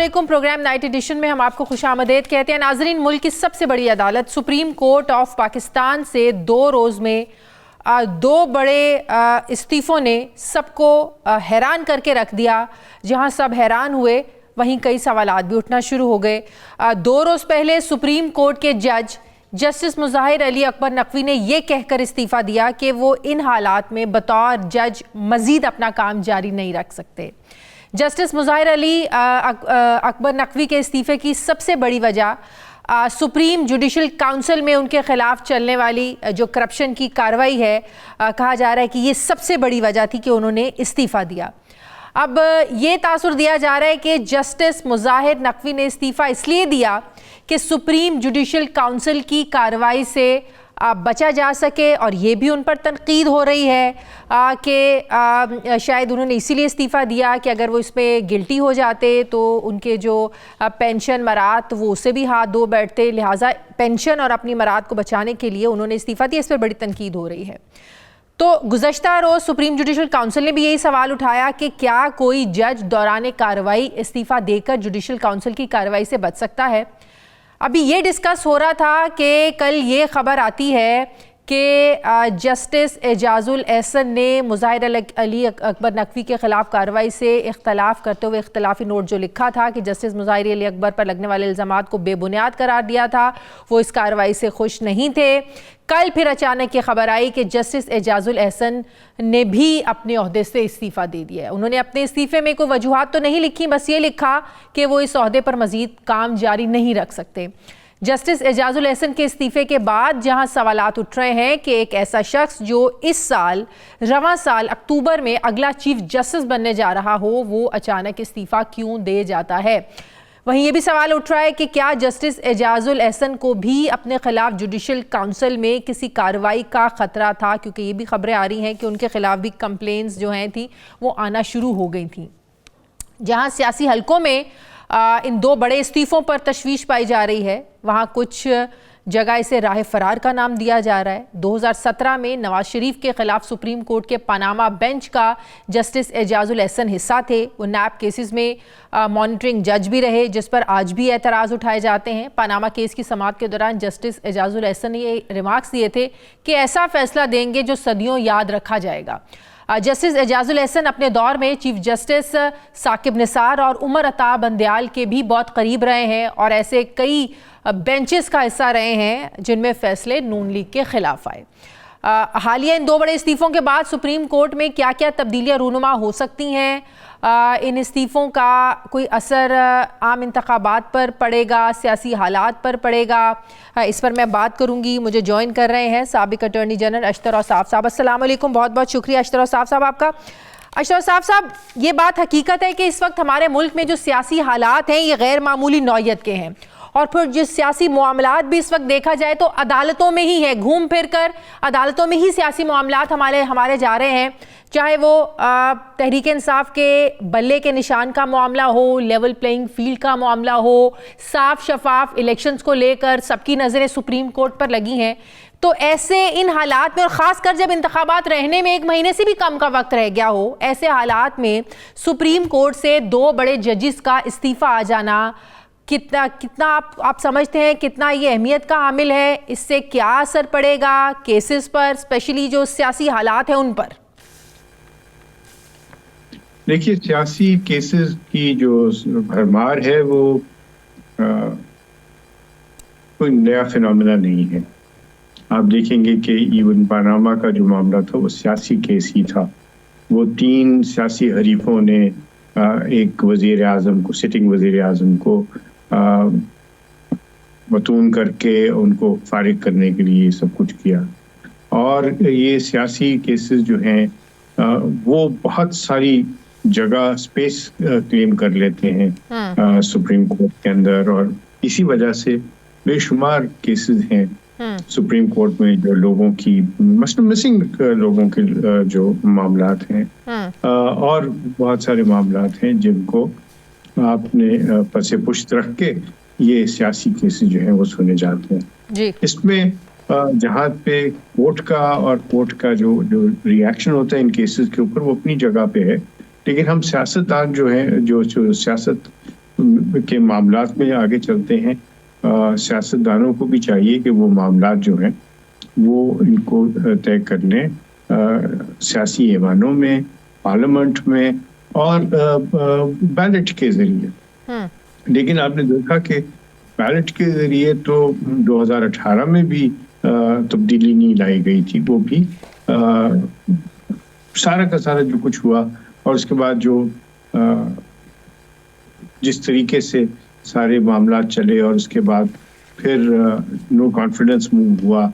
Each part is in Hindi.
अस्सलामुअलैकुम। प्रोग्राम नाइट एडिशन में हम आपको खुशामदीद कहते हैं। नाज़रीन, मुल्क की सबसे बड़ी अदालत सुप्रीम कोर्ट ऑफ पाकिस्तान से 2 रोज़ में 2 बड़े इस्तीफ़ों ने सबको हैरान करके रख दिया। जहां सब हैरान हुए वहीं कई सवालात भी उठना शुरू हो गए। 2 रोज़ पहले सुप्रीम कोर्ट के जज जस्टिस मुज़ाहिर अली अकबर नकवी ने यह कहकर इस्तीफ़ा दिया कि वो इन हालात में बतौर जज मज़ीद अपना काम जारी नहीं रख सकते। जस्टिस मुज़ाहिर अली अकबर नकवी के इस्तीफ़े की सबसे बड़ी वजह सुप्रीम जुडिशल काउंसिल में उनके ख़िलाफ़ चलने वाली जो करप्शन की कार्रवाई है, कहा जा रहा है कि ये सबसे बड़ी वजह थी कि उन्होंने इस्तीफ़ा दिया। अब ये तासुर दिया जा रहा है कि जस्टिस मुज़ाहिर नकवी ने इस्तीफ़ा इसलिए दिया कि सुप्रीम जुडिशल काउंसिल की कार्रवाई से बचा जा सके, और ये भी उन पर तनकीद हो रही है कि शायद उन्होंने इसीलिए इस्तीफ़ा दिया कि अगर वो इस पर गिल्टी हो जाते तो उनके जो पेंशन मरात वो उससे भी हाथ धो बैठते, लिहाजा पेंशन और अपनी मरात को बचाने के लिए उन्होंने इस्तीफ़ा दिया। इस पर बड़ी तनकीद हो रही है। तो गुज़श्ता रोज़ सुप्रीम जुडिशल काउंसिल ने भी यही सवाल उठाया कि क्या कोई जज दौरान कार्रवाई इस्तीफ़ा देकर जुडिशल काउंसिल की कार्रवाई से बच सकता है। अभी ये डिस्कस हो रहा था कि कल ये ख़बर आती है कि जस्टिस एजाजुल एहसन ने मुज़ाहिर अली अकबर नकवी के ख़िलाफ़ कार्रवाई से इख्तलाफ करते हुए इख्तलाफी नोट जो लिखा था कि जस्टिस मुज़ाहिर अली अकबर पर लगने वाले इल्ज़ामात को बेबुनियाद करार दिया था, वो इस कार्रवाई से खुश नहीं थे। कल फिर अचानक ये खबर आई कि जस्टिस एजाजुल एहसन ने भी अपने ओहदे से इस्तीफ़ा दे दिया है। उन्होंने अपने इस्तीफ़े में कोई वजूहात तो नहीं लिखी, बस ये लिखा कि वो इस ओहदे पर मज़ीद काम जारी नहीं रख सकते। जस्टिस एजाजुल एहसन के इस्तीफ़े के बाद जहां सवालात उठ रहे हैं कि एक ऐसा शख्स जो इस साल रवां साल अक्टूबर में अगला चीफ जस्टिस बनने जा रहा हो, वो अचानक इस्तीफ़ा क्यों दे जाता है। वहीं ये भी सवाल उठ रहा है कि क्या जस्टिस एजाजुल एहसन को भी अपने खिलाफ जुडिशल काउंसिल में किसी कार्रवाई का ख़तरा था, क्योंकि ये भी खबरें आ रही हैं कि उनके खिलाफ भी कंप्लेंट्स जो हैं थी वो आना शुरू हो गई थी। जहां सियासी हलकों में इन 2 बड़े इस्तीफ़ों पर तशवीश पाई जा रही है, वहाँ कुछ जगह इसे राह फरार का नाम दिया जा रहा है। 2017 में नवाज शरीफ के खिलाफ सुप्रीम कोर्ट के पनामा बेंच का जस्टिस एजाजुल एहसन हिस्सा थे। वो नैब केसेस में मॉनिटरिंग जज भी रहे, जिस पर आज भी एतराज़ उठाए जाते हैं। पनामा केस की समाअत के दौरान जस्टिस एजाजुल एहसन ने ये रिमार्क्स दिए थे कि ऐसा फैसला देंगे जो सदियों याद रखा जाएगा। जस्टिस एजाजुल एहसन अपने दौर में चीफ जस्टिस साकिब निसार और उमर अता बंदयाल के भी बहुत करीब रहे हैं, और ऐसे कई बेंचेस का हिस्सा रहे हैं जिनमें फैसले नून लीग के खिलाफ आए। हालिया इन 2 बड़े इस्तीफ़ों के बाद सुप्रीम कोर्ट में क्या क्या तब्दीलियाँ रूनुमा हो सकती हैं, इन इस्तीफ़ों का कोई असर आम इंतखाबात पर पड़ेगा, सियासी हालात पर पड़ेगा, इस पर मैं बात करूंगी। मुझे ज्वाइन कर रहे हैं साबिक अटॉर्नी जनरल अशतर औसाफ साहब। अस्सलाम वालेकुम, बहुत बहुत शुक्रिया अशतर औसाफ साहब आपका। अशतर औसाफ साहब, ये बात हकीकत है कि इस वक्त हमारे मुल्क में जो सियासी हालात हैं ये गैर मामूली नौयत के हैं, और फिर जो सियासी मामलात भी इस वक्त देखा जाए तो अदालतों में ही है, घूम फिर कर अदालतों में ही सियासी मामलात हमारे जा रहे हैं। चाहे वो तहरीक इंसाफ के बल्ले के निशान का मामला हो, लेवल प्लेइंग फील्ड का मामला हो, साफ शफाफ इलेक्शंस को लेकर सबकी नज़रें सुप्रीम कोर्ट पर लगी हैं। तो ऐसे इन हालात में, और ख़ासकर जब इंतखाबात रहने में 1 महीने से भी कम का वक्त रह गया हो, ऐसे हालात में सुप्रीम कोर्ट से 2 बड़े जजेस का इस्तीफ़ा आ जाना कितना आप समझते हैं कितना ये अहमियत का हामिल है? इससे क्या असर पड़ेगा केसेस पर, स्पेशली जो सियासी हालात हैं उन पर? देखिए, सियासी केसेस की जो भरमार है वो कोई नया फिनोमेना नहीं है। आप देखेंगे कि इवन पनामा का जो मामला था वो सियासी केस ही था। वो 3 सियासी हरीफों ने एक वज़ीर आज़म को, सिटिंग वज़ीर आज़म को मतून करके उनको फारिग करने के लिए सब कुछ किया। और ये सियासी केसेस जो हैं वो बहुत सारी जगह स्पेस क्लेम कर लेते हैं सुप्रीम कोर्ट के अंदर, और इसी वजह से बेशुमार केसेस हैं सुप्रीम कोर्ट में जो लोगों की मसलन मिसिंग लोगों के जो मामलात हैं, और बहुत सारे मामलात हैं जिनको आपने पसे पुश्त रख के ये सियासी केसेस जो हैं वो सुने जाते हैं जी। इसमें जहाँ पे कोर्ट का जो रिएक्शन होता है इन केसेस के ऊपर वो अपनी जगह पे है, लेकिन हम सियासतदान जो हैं जो सियासत के मामलात में आगे चलते हैं। सियासतदानों को भी चाहिए कि वो मामलात जो हैं वो इनको तय कर लें सियासी ऐवानों में, पार्लियामेंट में और बैलेट के जरिए। लेकिन आपने देखा कि बैलेट के जरिए तो 2018 में भी तब्दीली नहीं लाई गई थी। वो भी सारा का सारा जो कुछ हुआ और उसके बाद जो जिस तरीके से सारे मामला चले और उसके बाद फिर नो कॉन्फिडेंस मूव हुआ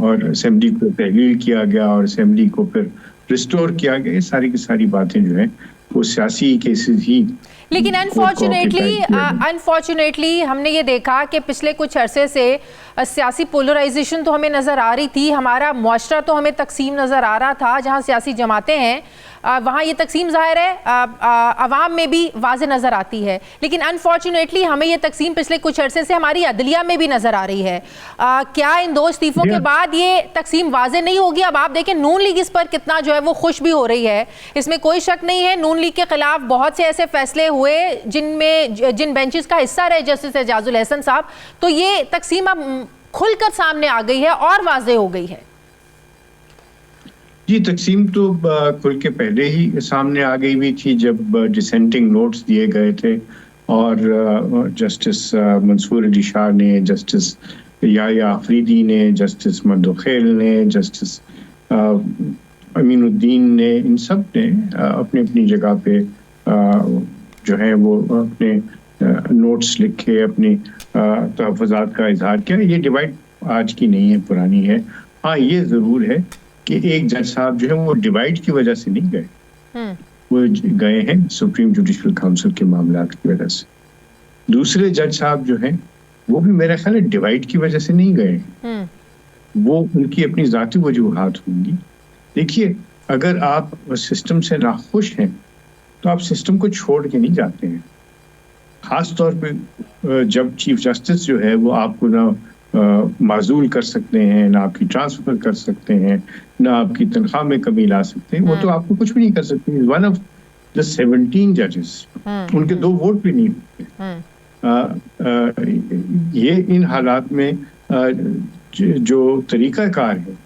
और असेंबली को तहलील किया गया और असेंबली को फिर रिस्टोर किया गया। ये सारी की सारी बातें जो है वो सियासी केसेस ही। लेकिन अनफॉर्चुनेटली हमने ये देखा कि पिछले कुछ अरसे से सियासी पोलराइजेशन तो हमें नज़र आ रही थी, हमारा मुआशरा तो हमें तकसीम नज़र आ रहा था। जहाँ सियासी जमातें हैं वहाँ ये तकसीम ज़ाहिर है अवाम में भी वाज़े नज़र आती है, लेकिन अनफॉर्चुनेटली हमें ये तकसीम पिछले कुछ अरसे से हमारी अदलिया में भी नज़र आ रही है। क्या इन 2 इस्तीफ़ों के बाद ये तकसीम वाज़े नहीं होगी? अब आप देखें नून लीग इस पर कितना जो है वो खुश भी हो रही है, इसमें कोई शक नहीं है। नून लीग के खिलाफ बहुत से ऐसे फैसले हुए जिन बेंचेस का हिस्सा रहे जस्टिस एजाजुल हसन साहब, तो ये तकसीम अब खुलकर सामने आ गई है और वाज़े हो गई है। जी, तकसीम तो खुल के पहले ही सामने आ गई हुई थी जब डिसेंटिंग नोट्स दिए गए थे और जस्टिस मंसूर अली शाह ने, जस्टिस याया अफरीदी ने, जस्टिस मदुखैल ने, जस्टिस अमीनुद्दीन ने, इन सब ने अपनी अपनी जगह पे जो है वो अपने नोट्स लिखे, अपनी तहफ़्फ़ुज़ात का इजहार किया। ये डिवाइड आज की नहीं है, पुरानी है। हाँ, ये ज़रूर है कि एक जज साहब जो है वो डिवाइड की वजह से नहीं गए, वो गए हैं सुप्रीम जुडिशल काउंसिल के मामलात की वजह से। दूसरे जज साहब जो हैं वो भी मेरा ख्याल है डिवाइड की वजह से नहीं गए, वो उनकी अपनी ज़ाती वजूहात होंगी। देखिए, अगर आप सिस्टम से नाखुश हैं तो आप सिस्टम को छोड़ के नहीं जाते हैं। ख़ास तौर पे जब चीफ जस्टिस जो है वो आपको ना माजूल कर सकते हैं, ना आपकी ट्रांसफर कर सकते हैं, ना आपकी तनख्वाह में कमी ला सकते हैं, वो तो आपको कुछ भी नहीं कर सकते। वन ऑफ द 17 जजेस, उनके 2 वोट भी नहीं होते। ये इन हालात में जो तरीकाकार है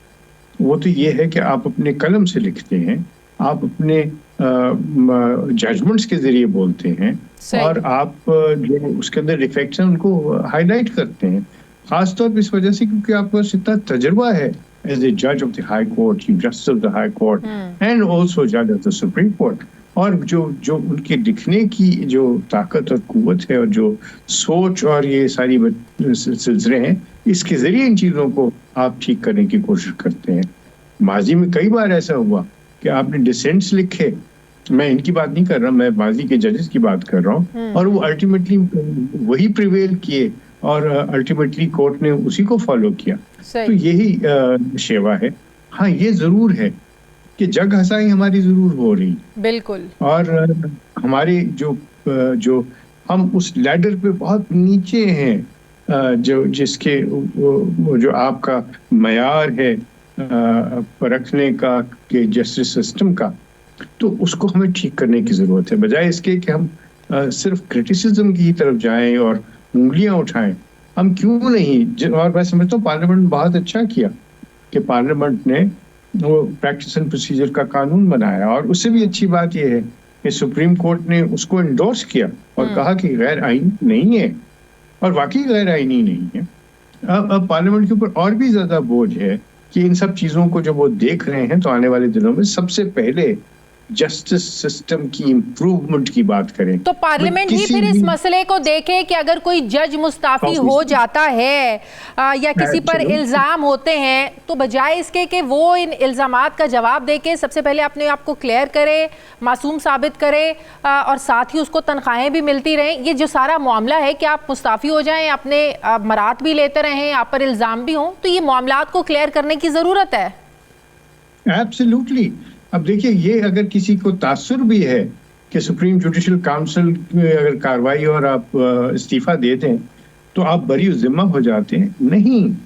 वो तो ये है कि आप अपने कलम से लिखते हैं, आप अपने जजमेंट्स के जरिए बोलते हैं और आप जो उसके अंदर डिफेक्ट्स हैं उनको हाईलाइट करते हैं। खास तौर पर इस वजह से क्योंकि आपको इतना तजुर्बा है एज ए जज of the high court, chief justice of the high court and also जज ऑफ द सुप्रीम कोर्ट, और जो उनके लिखने की जो ताकत और कुव्वत है और जो सोच और ये सारी सिलसिले हैं, इसके जरिए इन चीज़ों को आप ठीक करने की कोशिश करते हैं। माजी में कई बार ऐसा हुआ कि आपने डिसेंट्स लिखे, मैं इनकी बात नहीं कर रहा, मैं माजी के जजेस की बात कर रहा हूँ, और वो अल्टीमेटली वही प्रिवेल किए और अल्टीमेटली कोर्ट ने उसी को फॉलो किया। तो यही शेवा है। हाँ, ये जरूर है कि जग हंसाई हमारी जरूर हो रही, बिल्कुल, और हमारे जो हम उस लैडर पे बहुत नीचे हैं, जो जिसके जो आपका मयार है परखने का कि जस्टिस सिस्टम का, तो उसको हमें ठीक करने की जरूरत है, बजाय इसके कि हम सिर्फ क्रिटिसिज्म की तरफ जाएं और उंगलियां उठाएं। हम क्यों नहीं, और मैं समझता हूँ पार्लियामेंट ने बहुत अच्छा किया कि पार्लियामेंट ने वो प्रैक्टिस एंड प्रोसीजर का कानून बनाया, और उससे भी अच्छी बात यह है कि सुप्रीम कोर्ट ने उसको एंडोर्स किया और कहा कि गैर आईनी नहीं है, और वाकई गैर आईनी नहीं है। अब पार्लियामेंट के ऊपर और भी ज्यादा बोझ है कि इन सब चीजों को जब वो देख रहे हैं तो आने वाले दिनों में सबसे पहले जस्टिस सिस्टम की इम्प्रूवमेंट की बात करें, तो पार्लियामेंट ही फिर इस मसले को देखे कि अगर कोई जज मुस्ताफी हो जाता है या किसी पर इल्जाम होते हैं, तो बजाय इसके कि वो इन इल्जामात का जवाब देके सबसे पहले अपने आप को क्लियर करे, मासूम साबित करे, और साथ ही उसको तनख्वाहें भी मिलती रहें। ये जो सारा मामला है कि आप मुस्ताफी हो जाएं, अपने मरात भी लेते रहें, आप पर इल्जाम भी हों, तो ये मामलात को क्लियर करने की जरूरत है। एब्सोल्युटली। अब देखिए, ये अगर किसी को तासुर भी है कि सुप्रीम जुडिशल काउंसिल में अगर कार्रवाई और आप इस्तीफा दे दें तो आप बरी जिम्मा हो जाते हैं, नहीं,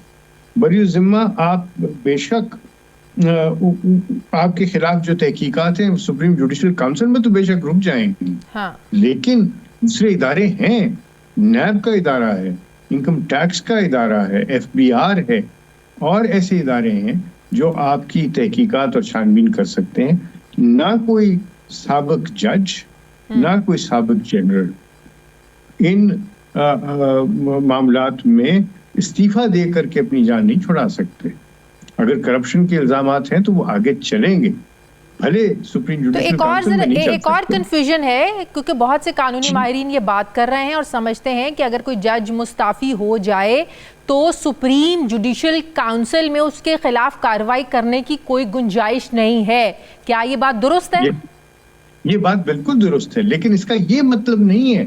बरी जिम्मा आप बेशक आपके खिलाफ जो तहकीकात हैं सुप्रीम जुडिशल काउंसिल में तो बेशक रुक जाएंगी, हाँ। लेकिन दूसरे इदारे हैं, नैब का इदारा है, इनकम टैक्स का इदारा है, FBI है, और ऐसे इदारे हैं जो आपकी तहकीकात और छानबीन कर सकते हैं। ना कोई साबिक जज, ना कोई साबिक जनरल इन मामलात में इस्तीफा दे करके अपनी जान नहीं छुड़ा सकते। अगर करप्शन के इल्जामात हैं तो वो आगे चलेंगे, भले सुप्रीम तो जुडिशल काउंसिल में नहीं चल एक और सकते। कंफ्यूजन है, क्योंकि बहुत से कानूनी माहिरीन ये बात कर रहे हैं और समझते हैं कि अगर कोई जज मुस्ताफी हो जाए तो सुप्रीम जुडिशल काउंसिल में उसके खिलाफ कार्रवाई करने की कोई गुंजाइश नहीं है। क्या ये बात दुरुस्त है? ये बात बिल्कुल दुरुस्त है, लेकिन इसका ये मतलब नहीं है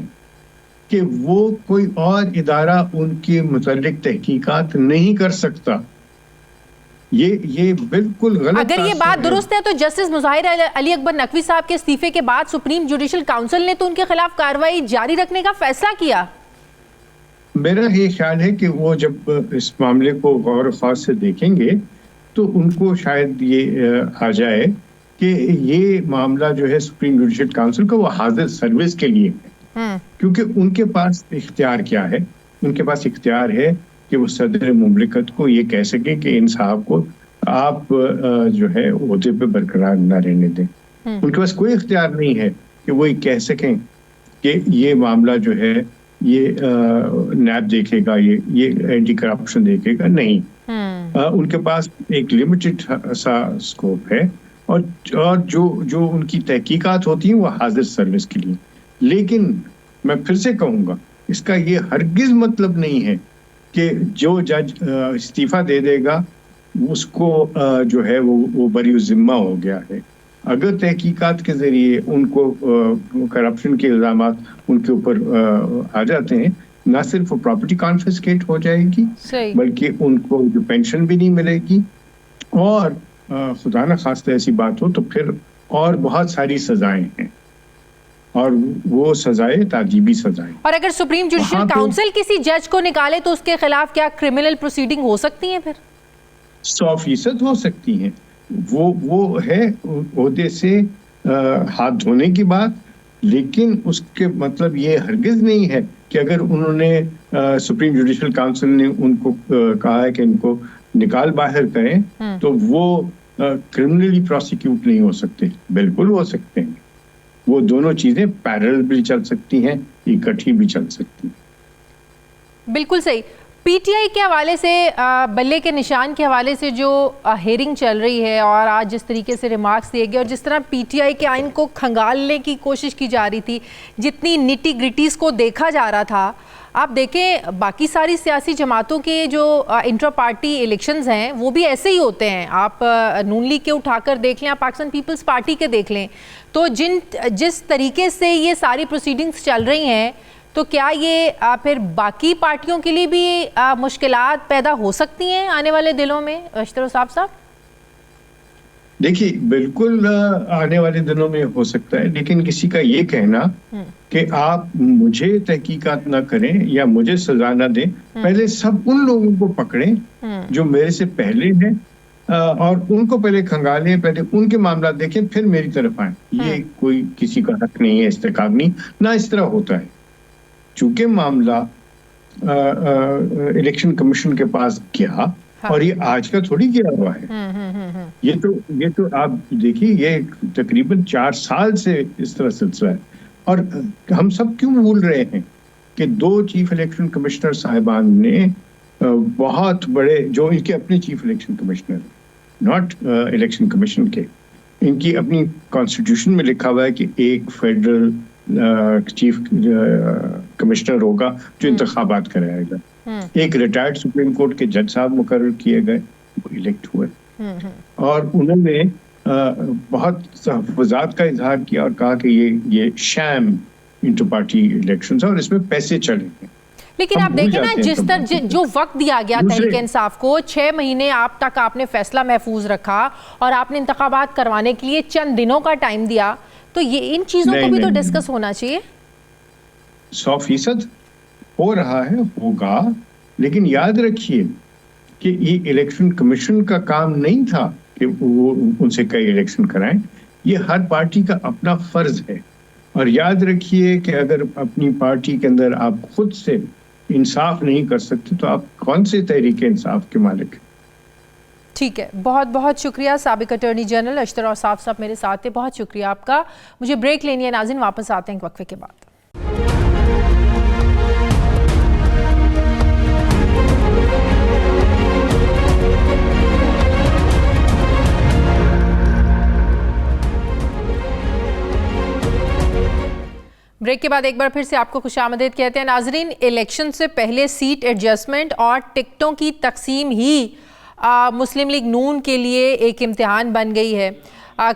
कि वो कोई और इदारा उनके मुतालिक तहकीकात नहीं कर सकता। ये बिल्कुल गलत। अगर ये बात दुरुस्त है तो जस्टिस मुज़ाहिर अली अकबर नकवी साहब के इस्तीफे के बाद सुप्रीम जुडिशल काउंसिल ने तो उनके खिलाफ कार्रवाई जारी रखने का फैसला किया। मेरा ये ख्याल है कि वो जब इस मामले को गौर ख्वास से देखेंगे तो उनको शायद ये आ जाए कि ये मामला जो है सुप्रीम जुडिशल काउंसिल का वो हाजिर सर्विस के लिए है, क्योंकि उनके पास इख्तियार क्या है? उनके पास इख्तियार है कि वो सदर मुमलिकत को ये कह सके कि इन साहब को आप जो है ओहदे पे बरकरार न रहने दें। उनके पास कोई इख्तियार नहीं है कि वो ये कह सकें कि ये मामला जो है ये नैब देखेगा, ये एंटी करप्शन देखेगा, नहीं। उनके पास एक लिमिटेड सा स्कोप है और जो उनकी तहकीकात होती हैं वो हाजिर सर्विस के लिए। लेकिन मैं फिर से कहूँगा, इसका ये हरगिज मतलब नहीं है कि जो जज इस्तीफा दे देगा उसको जो है वो बरी जिम्मा हो गया है। अगर तहकीकात के जरिए उनको करप्शन के इल्जामात उनके ऊपर आ जाते हैं, ना सिर्फ प्रॉपर्टी कॉन्फिस्केट हो जाएगी बल्कि उनको जो पेंशन भी नहीं मिलेगी, और खुदा न खास्ता ऐसी बात हो तो फिर और बहुत सारी सजाएं हैं, और वो सजाएं ताजीबी सजाएं। और अगर सुप्रीम जुडिशल काउंसिल किसी जज को निकाले तो उसके खिलाफ क्या क्रिमिनल प्रोसीडिंग हो सकती है? फिर 100% हो सकती हैं। वो है ओहदे से हाथ धोने की बात, लेकिन उसके मतलब ये हरगिज नहीं है कि अगर उन्होंने सुप्रीम जुडिशल काउंसिल ने उनको कहा है कि इनको निकाल बाहर करें तो वो क्रिमिनली प्रोसिक्यूट नहीं हो सकते। बिल्कुल हो सकते हैं, वो दोनों चीजें पैरेलल भी चल सकती हैं, इकट्ठी भी चल सकती हैं। बिल्कुल सही। पीटीआई के हवाले से, बल्ले के निशान के हवाले से जो हेयरिंग चल रही है और आज जिस तरीके से रिमार्क्स दिए गए और जिस तरह पीटीआई के आइन को खंगालने की कोशिश की जा रही थी, जितनी निटी ग्रिटीज को देखा जा रहा था, आप देखें बाकी सारी सियासी जमातों के जो इंट्रा पार्टी इलेक्शंस हैं वो भी ऐसे ही होते हैं। आप नून लीग के उठाकर देख लें, आप पाकिस्तान पीपल्स पार्टी के देख लें, तो जिस तरीके से ये सारी प्रोसीडिंग्स चल रही हैं, तो क्या ये फिर बाकी पार्टियों के लिए भी मुश्किलात पैदा हो सकती हैं आने वाले दिनों में? अशतर साहब देखिए, बिल्कुल आने वाले दिनों में हो सकता है, लेकिन किसी का ये कहना कि आप मुझे तहकीकात ना करें या मुझे सजा ना दें, पहले सब उन लोगों को पकड़ें जो मेरे से पहले हैं और उनको पहले खंगालें, पहले उनके मामला देखें, फिर मेरी तरफ आए, ये कोई किसी का हक नहीं है, इस्तेकाब नहीं, ना इस तरह होता है। चूंकि मामला इलेक्शन कमीशन के पास गया और ये आज का थोड़ी गया हुआ है, ये तो आप देखिए, ये तकरीबन 4 साल से इस तरह सिलसिला है। और हम सब क्यों भूल रहे हैं कि 2 चीफ इलेक्शन कमिश्नर साहिबान ने बहुत बड़े, जो इनके अपने chief election commissioner, not election commission के, इनकी अपनी कॉन्स्टिट्यूशन में लिखा हुआ है कि एक फेडरल चीफ कमिश्नर होगा जो इंतखाबात कराएगा। एक रिटायर्ड सुप्रीम कोर्ट के जज साहब मुकर्रर किए गए, वो इलेक्ट हुए, और उन्होंने बहुत तहफ़्फ़ुज़ात का इजहार किया और कहा कि ये शैम इंटर पार्टी इलेक्शंस है और इसमें पैसे चलेंगे। लेकिन आप देखें ना, जिस तरह जो वक्त दिया गया तहरीक इंसाफ को, 6 महीने आप तक आपने फैसला महफूज रखा और आपने इंतखाबात करवाने के लिए चंद दिनों का टाइम दिया, तो ये इन चीजों को भी तो डिस्कस होना चाहिए। 100% हो रहा है, होगा, लेकिन याद रखिए कि ये इलेक्शन कमीशन का काम नहीं था कि वो उनसे कई इलेक्शन कराएं। ये हर पार्टी का अपना फर्ज है, और याद रखिए कि अगर अपनी पार्टी के अंदर आप खुद से इंसाफ नहीं कर सकते तो आप कौन से तहरीके इंसाफ के मालिक हैं? ठीक है, बहुत बहुत शुक्रिया साबिक अटॉर्नी जनरल अशतर औसाफ साहब मेरे साथ थे। बहुत शुक्रिया आपका। मुझे ब्रेक लेनी है नाज़रीन, वापस आते हैं एक वक्फे के बाद। ब्रेक के बाद एक बार फिर से आपको खुशामदीद कहते हैं नाजरीन। इलेक्शन से पहले सीट एडजस्टमेंट और टिकटों की तकसीम ही मुस्लिम लीग नून के लिए एक इम्तिहान बन गई है।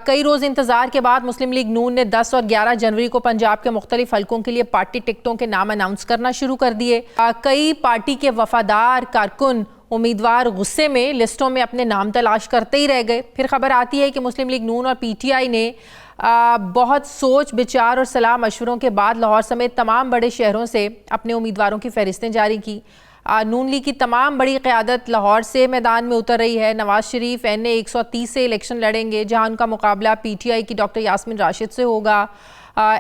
कई रोज़ इंतज़ार के बाद मुस्लिम लीग नून ने 10 और 11 जनवरी को पंजाब के मुख्तलिफ हलकों के लिए पार्टी टिकटों के नाम अनाउंस करना शुरू कर दिए। कई पार्टी के वफादार कारकुन उम्मीदवार गुस्से में लिस्टों में अपने नाम तलाश करते ही रह गए। फिर खबर आती है कि मुस्लिम लीग नून और PTI ने बहुत सोच विचार और सलाह मशवरों के बाद लाहौर समेत तमाम बड़े शहरों से अपने उम्मीदवारों की फहरिस्तें जारी की। नून लीग की तमाम बड़ी क़यादत लाहौर से मैदान में उतर रही है। नवाज शरीफ NA 130 से इलेक्शन लड़ेंगे, जहां उनका मुकाबला PTI की डॉक्टर यास्मीन राशिद से होगा।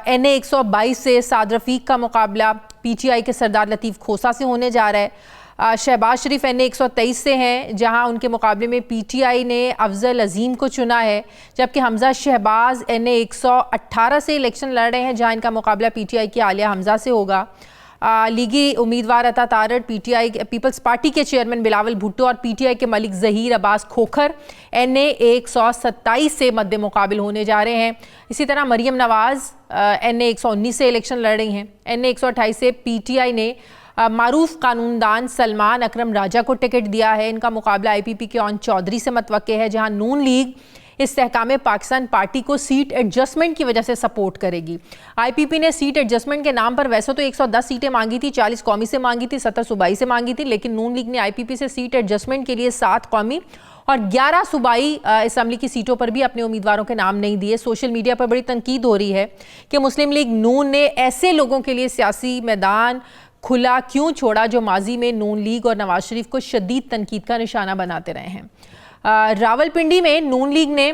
NA 122 से साद रफ़ीक का मुकाबला PTI के सरदार लतीफ़ खोसा से होने जा रहा है। शहबाज शरीफ NA 123 से हैं, जहां उनके मुकाबले में PTI ने अफजल अजीम को चुना है, जबकि हमजा शहबाज NA 118 से इलेक्शन लड़ रहे हैं, जहां इनका मुकाबला PTI की आलिया हमजा से होगा। लीगी उम्मीदवार अता तारड़ PTI पीपल्स पार्टी के चेयरमैन बिलावल भुट्टो और PTI के मलिक ज़हीर अब्बास खोखर NA 127 से मद्दे मुकाबिल होने जा रहे हैं। इसी तरह मरियम नवाज़ NA 119 से इलेक्शन लड़ रही हैं। NA 128 से PTI ने मारूफ कानूनदान सलमान अकरम राजा को टिकट दिया है। इनका मुकाबला IPP के ओन चौधरी से मतवक्के है, जहां नून लीग इस्तेहकाम पाकिस्तान पार्टी को सीट एडजस्टमेंट की वजह से सपोर्ट करेगी। IPP ने सीट एडजस्टमेंट के नाम पर वैसे तो 110 सीटें मांगी थी, 40 कौमी से मांगी थी, 70 सूबाई से मांगी थी, लेकिन नून लीग ने IPP से सीट एडजस्टमेंट के लिए 7 कौमी और 11 सूबाई असम्बली की सीटों पर भी अपने उम्मीदवारों के नाम नहीं दिए। सोशल मीडिया पर बड़ी तनकीद हो रही है कि मुस्लिम लीग नून ने ऐसे लोगों के लिए सियासी मैदान खुला क्यों छोड़ा जो माजी में नून लीग और नवाज शरीफ को शदीद तनकीद का निशाना बनाते रहे हैं। रावलपिंडी में नून लीग ने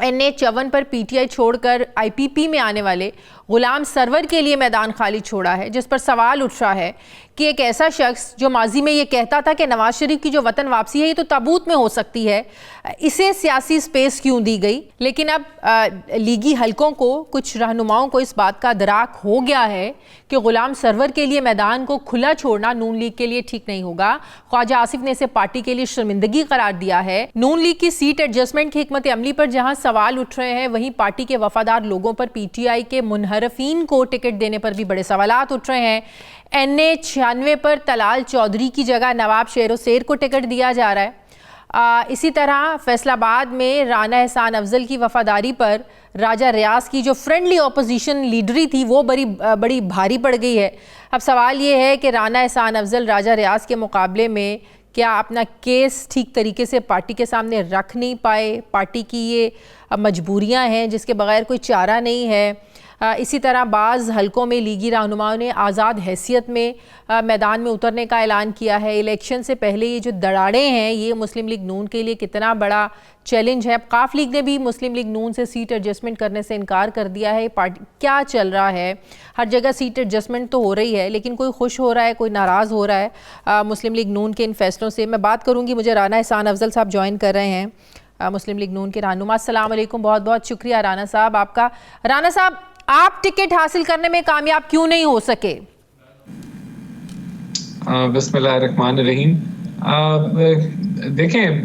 NA 54 पर PTI छोड़कर IPP में आने वाले गुलाम सरवर के लिए मैदान खाली छोड़ा है, जिस पर सवाल उठ रहा है कि एक ऐसा शख्स जो माजी में ये कहता था कि नवाज शरीफ की जो वतन वापसी है ये तो ताबूत में हो सकती है, इसे सियासी स्पेस क्यों दी गई। लेकिन अब लीगी हलकों को, कुछ रहनुमाओं को इस बात का दराक हो गया है कि गुलाम सरवर के लिए मैदान को खुला छोड़ना नून लीग के लिए ठीक नहीं होगा। ख्वाजा आसिफ ने इसे पार्टी के लिए शर्मिंदगी करार दिया है। नून लीग की सीट एडजस्टमेंट की हिकमत अमली पर जहां सवाल उठ रहे हैं, वहीं पार्टी के वफादार लोगों पर PTI के मुनहरफीन को टिकट देने पर भी बड़े सवालात उठ रहे हैं। NA 96 पर तलाल चौधरी की जगह नवाब शेर शेर को टिकट दिया जा रहा है। इसी तरह फैसलाबाद में राना एहसान अफजल की वफादारी पर राजा रियाज की जो फ्रेंडली ऑपोजिशन लीडरी थी वो बड़ी भारी पड़ गई है। अब सवाल ये है कि राना एहसान अफजल राजा रियाज के मुकाबले में क्या अपना केस ठीक तरीके से पार्टी के सामने रख नहीं पाए। पार्टी की ये मजबूरियां हैं जिसके बगैर कोई चारा नहीं है। इसी तरह बाज़ हलकों में लीगी रहनुमाओं ने आज़ाद हैसियत में मैदान में उतरने का ऐलान किया है। इलेक्शन से पहले ये जो दराड़े हैं ये मुस्लिम लीग नून के लिए कितना बड़ा चैलेंज है। काफ लीग ने भी मुस्लिम लीग नून से सीट एडजस्टमेंट करने से इनकार कर दिया है। पार्टी क्या चल रहा है, हर जगह सीट एडजस्टमेंट तो हो रही है, लेकिन कोई खुश हो रहा है, कोई नाराज़ हो रहा है मुस्लिम लीग नून के इन फैसलों से। मैं बात करूँगी, मुझे राना एहसान अफजल साहब ज्वाइन कर रहे हैं, मुस्लिम लीग नून के रहनुमा। अस्सलाम वालेकुम, बहुत बहुत शुक्रिया राना साहब आपका। राना साहब, आप टिकट हासिल करने में कामयाब क्यों नहीं हो सके? बिस्मिल्लाहिर्रहमानिर्रहीम। देखें,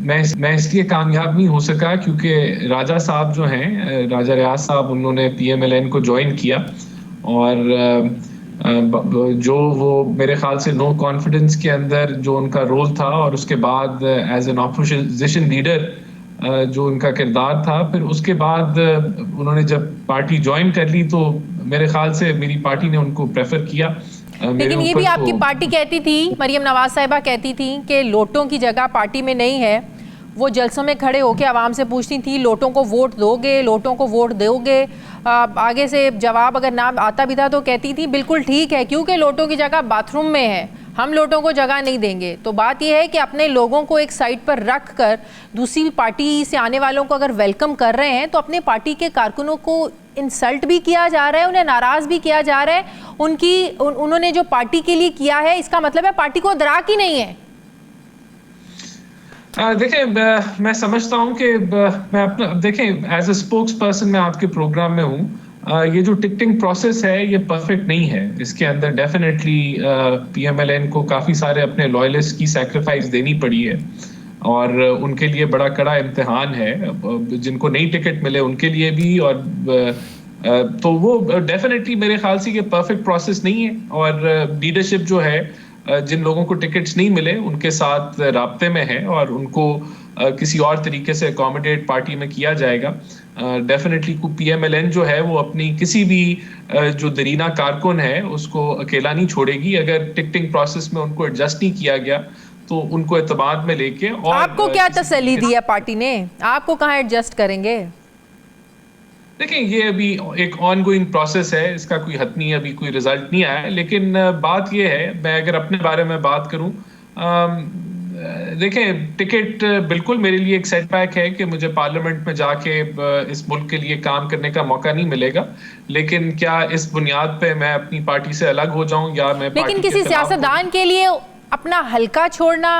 मैं इसलिए कामयाब नहीं हो सका क्योंकि राजा साहब जो हैं, राजा रियाज साहब, उन्होंने PMLN को ज्वाइन किया और जो वो मेरे ख्याल से नो कॉन्फिडेंस के अंदर जो उनका रोल था और उसके बाद एज एन ऑपोजिशन लीडर जो उनका किरदार था, फिर उसके बाद उन्होंने जब पार्टी ज्वाइन कर ली तो मेरे ख्याल से मेरी पार्टी ने उनको प्रेफर किया। लेकिन ये भी आपकी पार्टी कहती थी, मरियम नवाज साहिबा कहती थी कि लोटों की जगह पार्टी में नहीं है। वो जलसों में खड़े होकर आवाम से पूछती थी लोटों को वोट दोगे, लोटों को वोट दोगे। आगे से जवाब अगर ना आता भी था तो कहती थी बिल्कुल ठीक है, क्योंकि लोटों की जगह बाथरूम में है, हम लोटों को जगह नहीं देंगे। तो बात यह है कि अपने लोगों को एक साइड पर रख कर दूसरी पार्टी से आने वालों को अगर वेलकम कर रहे हैं तो अपने पार्टी के कारकुनों को इंसल्ट भी किया जा रहा है, उन्हें नाराज भी किया जा रहा है। उन्होंने जो पार्टी के लिए किया है, इसका मतलब है पार्टी को दराक ही नहीं है। देखिए, मैं समझता हूं कि मैं अपना देखें, एज अ स्पोक्स पर्सन मैं आपके प्रोग्राम में हूं। ये जो टिकटिंग प्रोसेस है ये परफेक्ट नहीं है। इसके अंदर डेफिनेटली पीएमएलएन को काफी सारे अपने लॉयलिस्ट की सैक्रिफाइस देनी पड़ी है और उनके लिए बड़ा कड़ा इम्तिहान है। जिनको नई टिकट मिले उनके लिए भी, और तो वो डेफिनेटली मेरे ख्याल से ये परफेक्ट प्रोसेस नहीं है। और लीडरशिप जो है, जिन लोगों को टिकट्स नहीं मिले उनके साथ राब्ते में है और उनको किसी और तरीके से अकोमोडेट पार्टी में किया जाएगा। डेफिनेटली पीएमएलएन जो है वो अपनी किसी भी जो दरीना कारकुन है उसको अकेला नहीं छोड़ेगी। अगर टिकटिंग प्रोसेस में उनको एडजस्ट नहीं किया गया तो उनको एतमाद में लेके। और आपको क्या तसल्ली दी है पार्टी ने? आपको कहाँ एडजस्ट करेंगे? देखिए, ये अभी एक ऑनगोइंग प्रोसेस है, इसका कोई हतमी अभी कोई रिजल्ट नहीं आया है। लेकिन बात ये है, मैं अगर अपने बारे में बात करूं, देखें, टिकट बिल्कुल मेरे लिए एक सेटबैक है कि मुझे पार्लियामेंट में जाके इस मुल्क के लिए काम करने का मौका नहीं मिलेगा। लेकिन क्या इस बुनियाद पे मैं अपनी पार्टी से अलग हो जाऊं या मैं लेकिन किसी सियासतदान के लिए अपना हल्का छोड़ना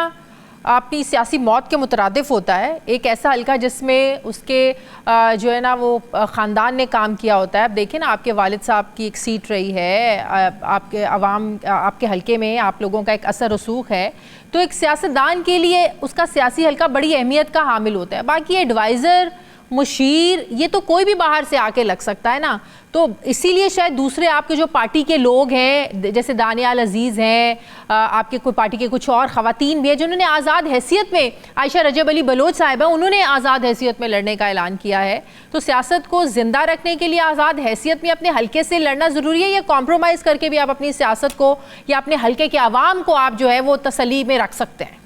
अपनी सियासी मौत के मुतरादिफ होता है। एक ऐसा हल्का जिसमें उसके जो है ना वो ख़ानदान ने काम किया होता है। अब देखिए ना, आपके वालिद साहब की एक सीट रही है, आपके अवाम, आपके हल्के में आप लोगों का एक असर रसूख है। तो एक सियासतदान के लिए उसका सियासी हल्का बड़ी अहमियत का हामिल होता है। बाकी एडवाइज़र, मुशीर, ये तो कोई भी बाहर से आके लग सकता है ना। तो इसीलिए शायद दूसरे आपके जो पार्टी के लोग हैं, जैसे दानियाल अजीज़ हैं, आपके कोई पार्टी के कुछ और ख़वातीन भी हैं जिन्होंने आज़ाद हैसियत में, आयशा रजब अली बलोच साहिबा, उन्होंने आज़ाद हैसियत में लड़ने का ऐलान किया है। तो सियासत को ज़िंदा रखने के लिए आज़ाद हैसियत में अपने हल्के से लड़ना ज़रूरी है, या कॉम्प्रोमाइज़ करके भी आप अपनी सियासत को या अपने हल्के के आवाम को आप जो है वो तसल्ली में रख सकते हैं?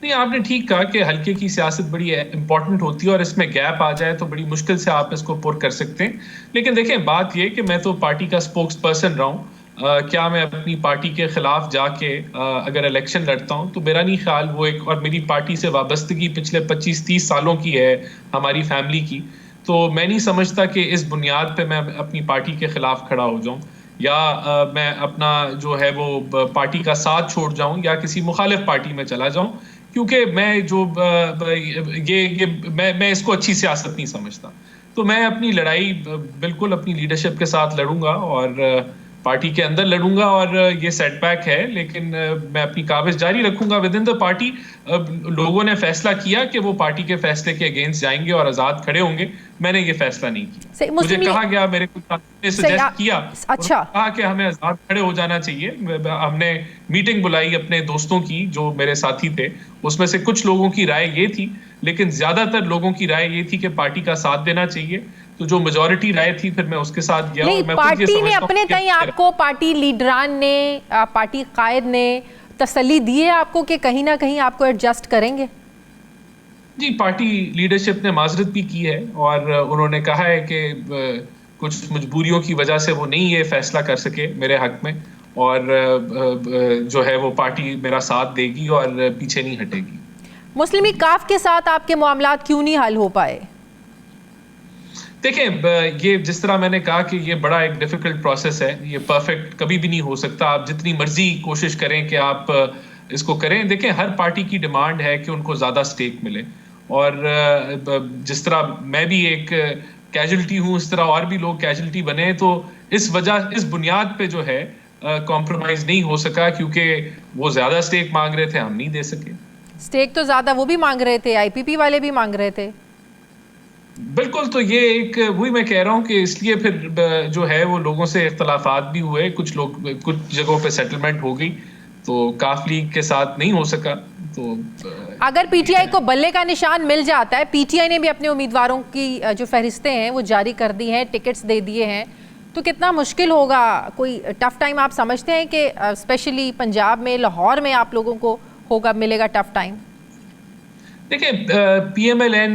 नहीं, आपने ठीक कहा कि हल्के की सियासत बड़ी इंपॉर्टेंट होती है और इसमें गैप आ जाए तो बड़ी मुश्किल से आप इसको पुर कर सकते हैं। लेकिन देखें, बात यह कि मैं तो पार्टी का स्पोक्स पर्सन रहा हूँ। क्या मैं अपनी पार्टी के खिलाफ जाके अगर इलेक्शन लड़ता हूँ तो मेरा नहीं ख्याल वो एक, और मेरी पार्टी से वाबस्तगी पिछले 25-30 सालों की है हमारी फैमिली की, तो मैं नहीं समझता कि इस बुनियाद पे मैं अपनी पार्टी के खिलाफ खड़ा हो जाऊँ या मैं अपना जो है वो पार्टी का साथ छोड़ जाऊँ या किसी मुखालिफ पार्टी में चला जाऊँ, क्योंकि मैं जो मैं इसको अच्छी सियासत नहीं समझता। तो मैं अपनी लड़ाई बिल्कुल अपनी लीडरशिप के साथ लड़ूंगा और पार्टी के अंदर लड़ूंगा, और ये सेटबैक है लेकिन मैं अपनी काबिज जारी रखूंगा विद इन द पार्टी। लोगों ने फैसला किया कि वो पार्टी के फैसले के अगेंस्ट जाएंगे और आजाद खड़े होंगे। मैंने ये फैसला नहीं किया। मुझे कहा गया, मेरे कुछ साथियों ने सजेस्ट किया, अच्छा, कहा कि हमें आजाद खड़े हो जाना चाहिए। हमने मीटिंग बुलाई अपने दोस्तों की जो मेरे साथी थे, उसमें से कुछ लोगों की राय ये थी, लेकिन ज्यादातर लोगों की राय ये थी कि पार्टी का साथ देना चाहिए। तो जो मेजॉरिटी राय थी फिर मैं उसके साथ गया। नहीं, पार्टी ने अपने तय आपको, पार्टी लीडरान ने, पार्टी कायद ने तसल्ली दी है आपको कि कहीं ना कहीं आपको एडजस्ट करेंगे? जी, पार्टी लीडरशिप ने माजरत भी की है और उन्होंने कहा है कि कुछ मजबूरियों की वजह से वो नहीं ये फैसला कर सके मेरे हक में, और जो है वो पार्टी मेरा साथ देगी और पीछे नहीं हटेगी। मुस्लिम लीग काफ के साथ आपके मामलात क्यों नहीं हल हो पाए? देखें, ये जिस तरह मैंने कहा कि ये बड़ा एक डिफिकल्ट प्रोसेस है, ये परफेक्ट कभी भी नहीं हो सकता। आप जितनी मर्जी कोशिश करें कि आप इसको करें, देखें हर पार्टी की डिमांड है कि उनको ज्यादा स्टेक मिले, और जिस तरह मैं भी एक कैजुअलिटी हूं उस तरह और भी लोग कैजुअलिटी बने। तो इस बुनियाद पे जो है कॉम्प्रोमाइज नहीं हो सका, क्योंकि वो ज्यादा स्टेक मांग रहे थे, हम नहीं दे सके। स्टेक तो ज्यादा वो भी मांग रहे थे, आईपीपी वाले भी मांग रहे थे। बिल्कुल, तो ये एक वही मैं कह रहा हूँ कि इसलिए फिर जो है वो लोगों से इख्तलाफात भी हुए, कुछ जगहों पे सेटलमेंट हो गई, तो काफ लीग के साथ नहीं हो सका। तो अगर पीटीआई को बल्ले का निशान मिल जाता है, पीटीआई ने भी अपने उम्मीदवारों की जो फहरिस्तें हैं वो जारी कर दी हैं, टिकट्स दे दिए हैं, तो कितना मुश्किल होगा? कोई टफ टाइम आप समझते हैं कि स्पेशली पंजाब में, लाहौर में आप लोगों को मिलेगा टफ टाइम? देखिए, पीएमएलएन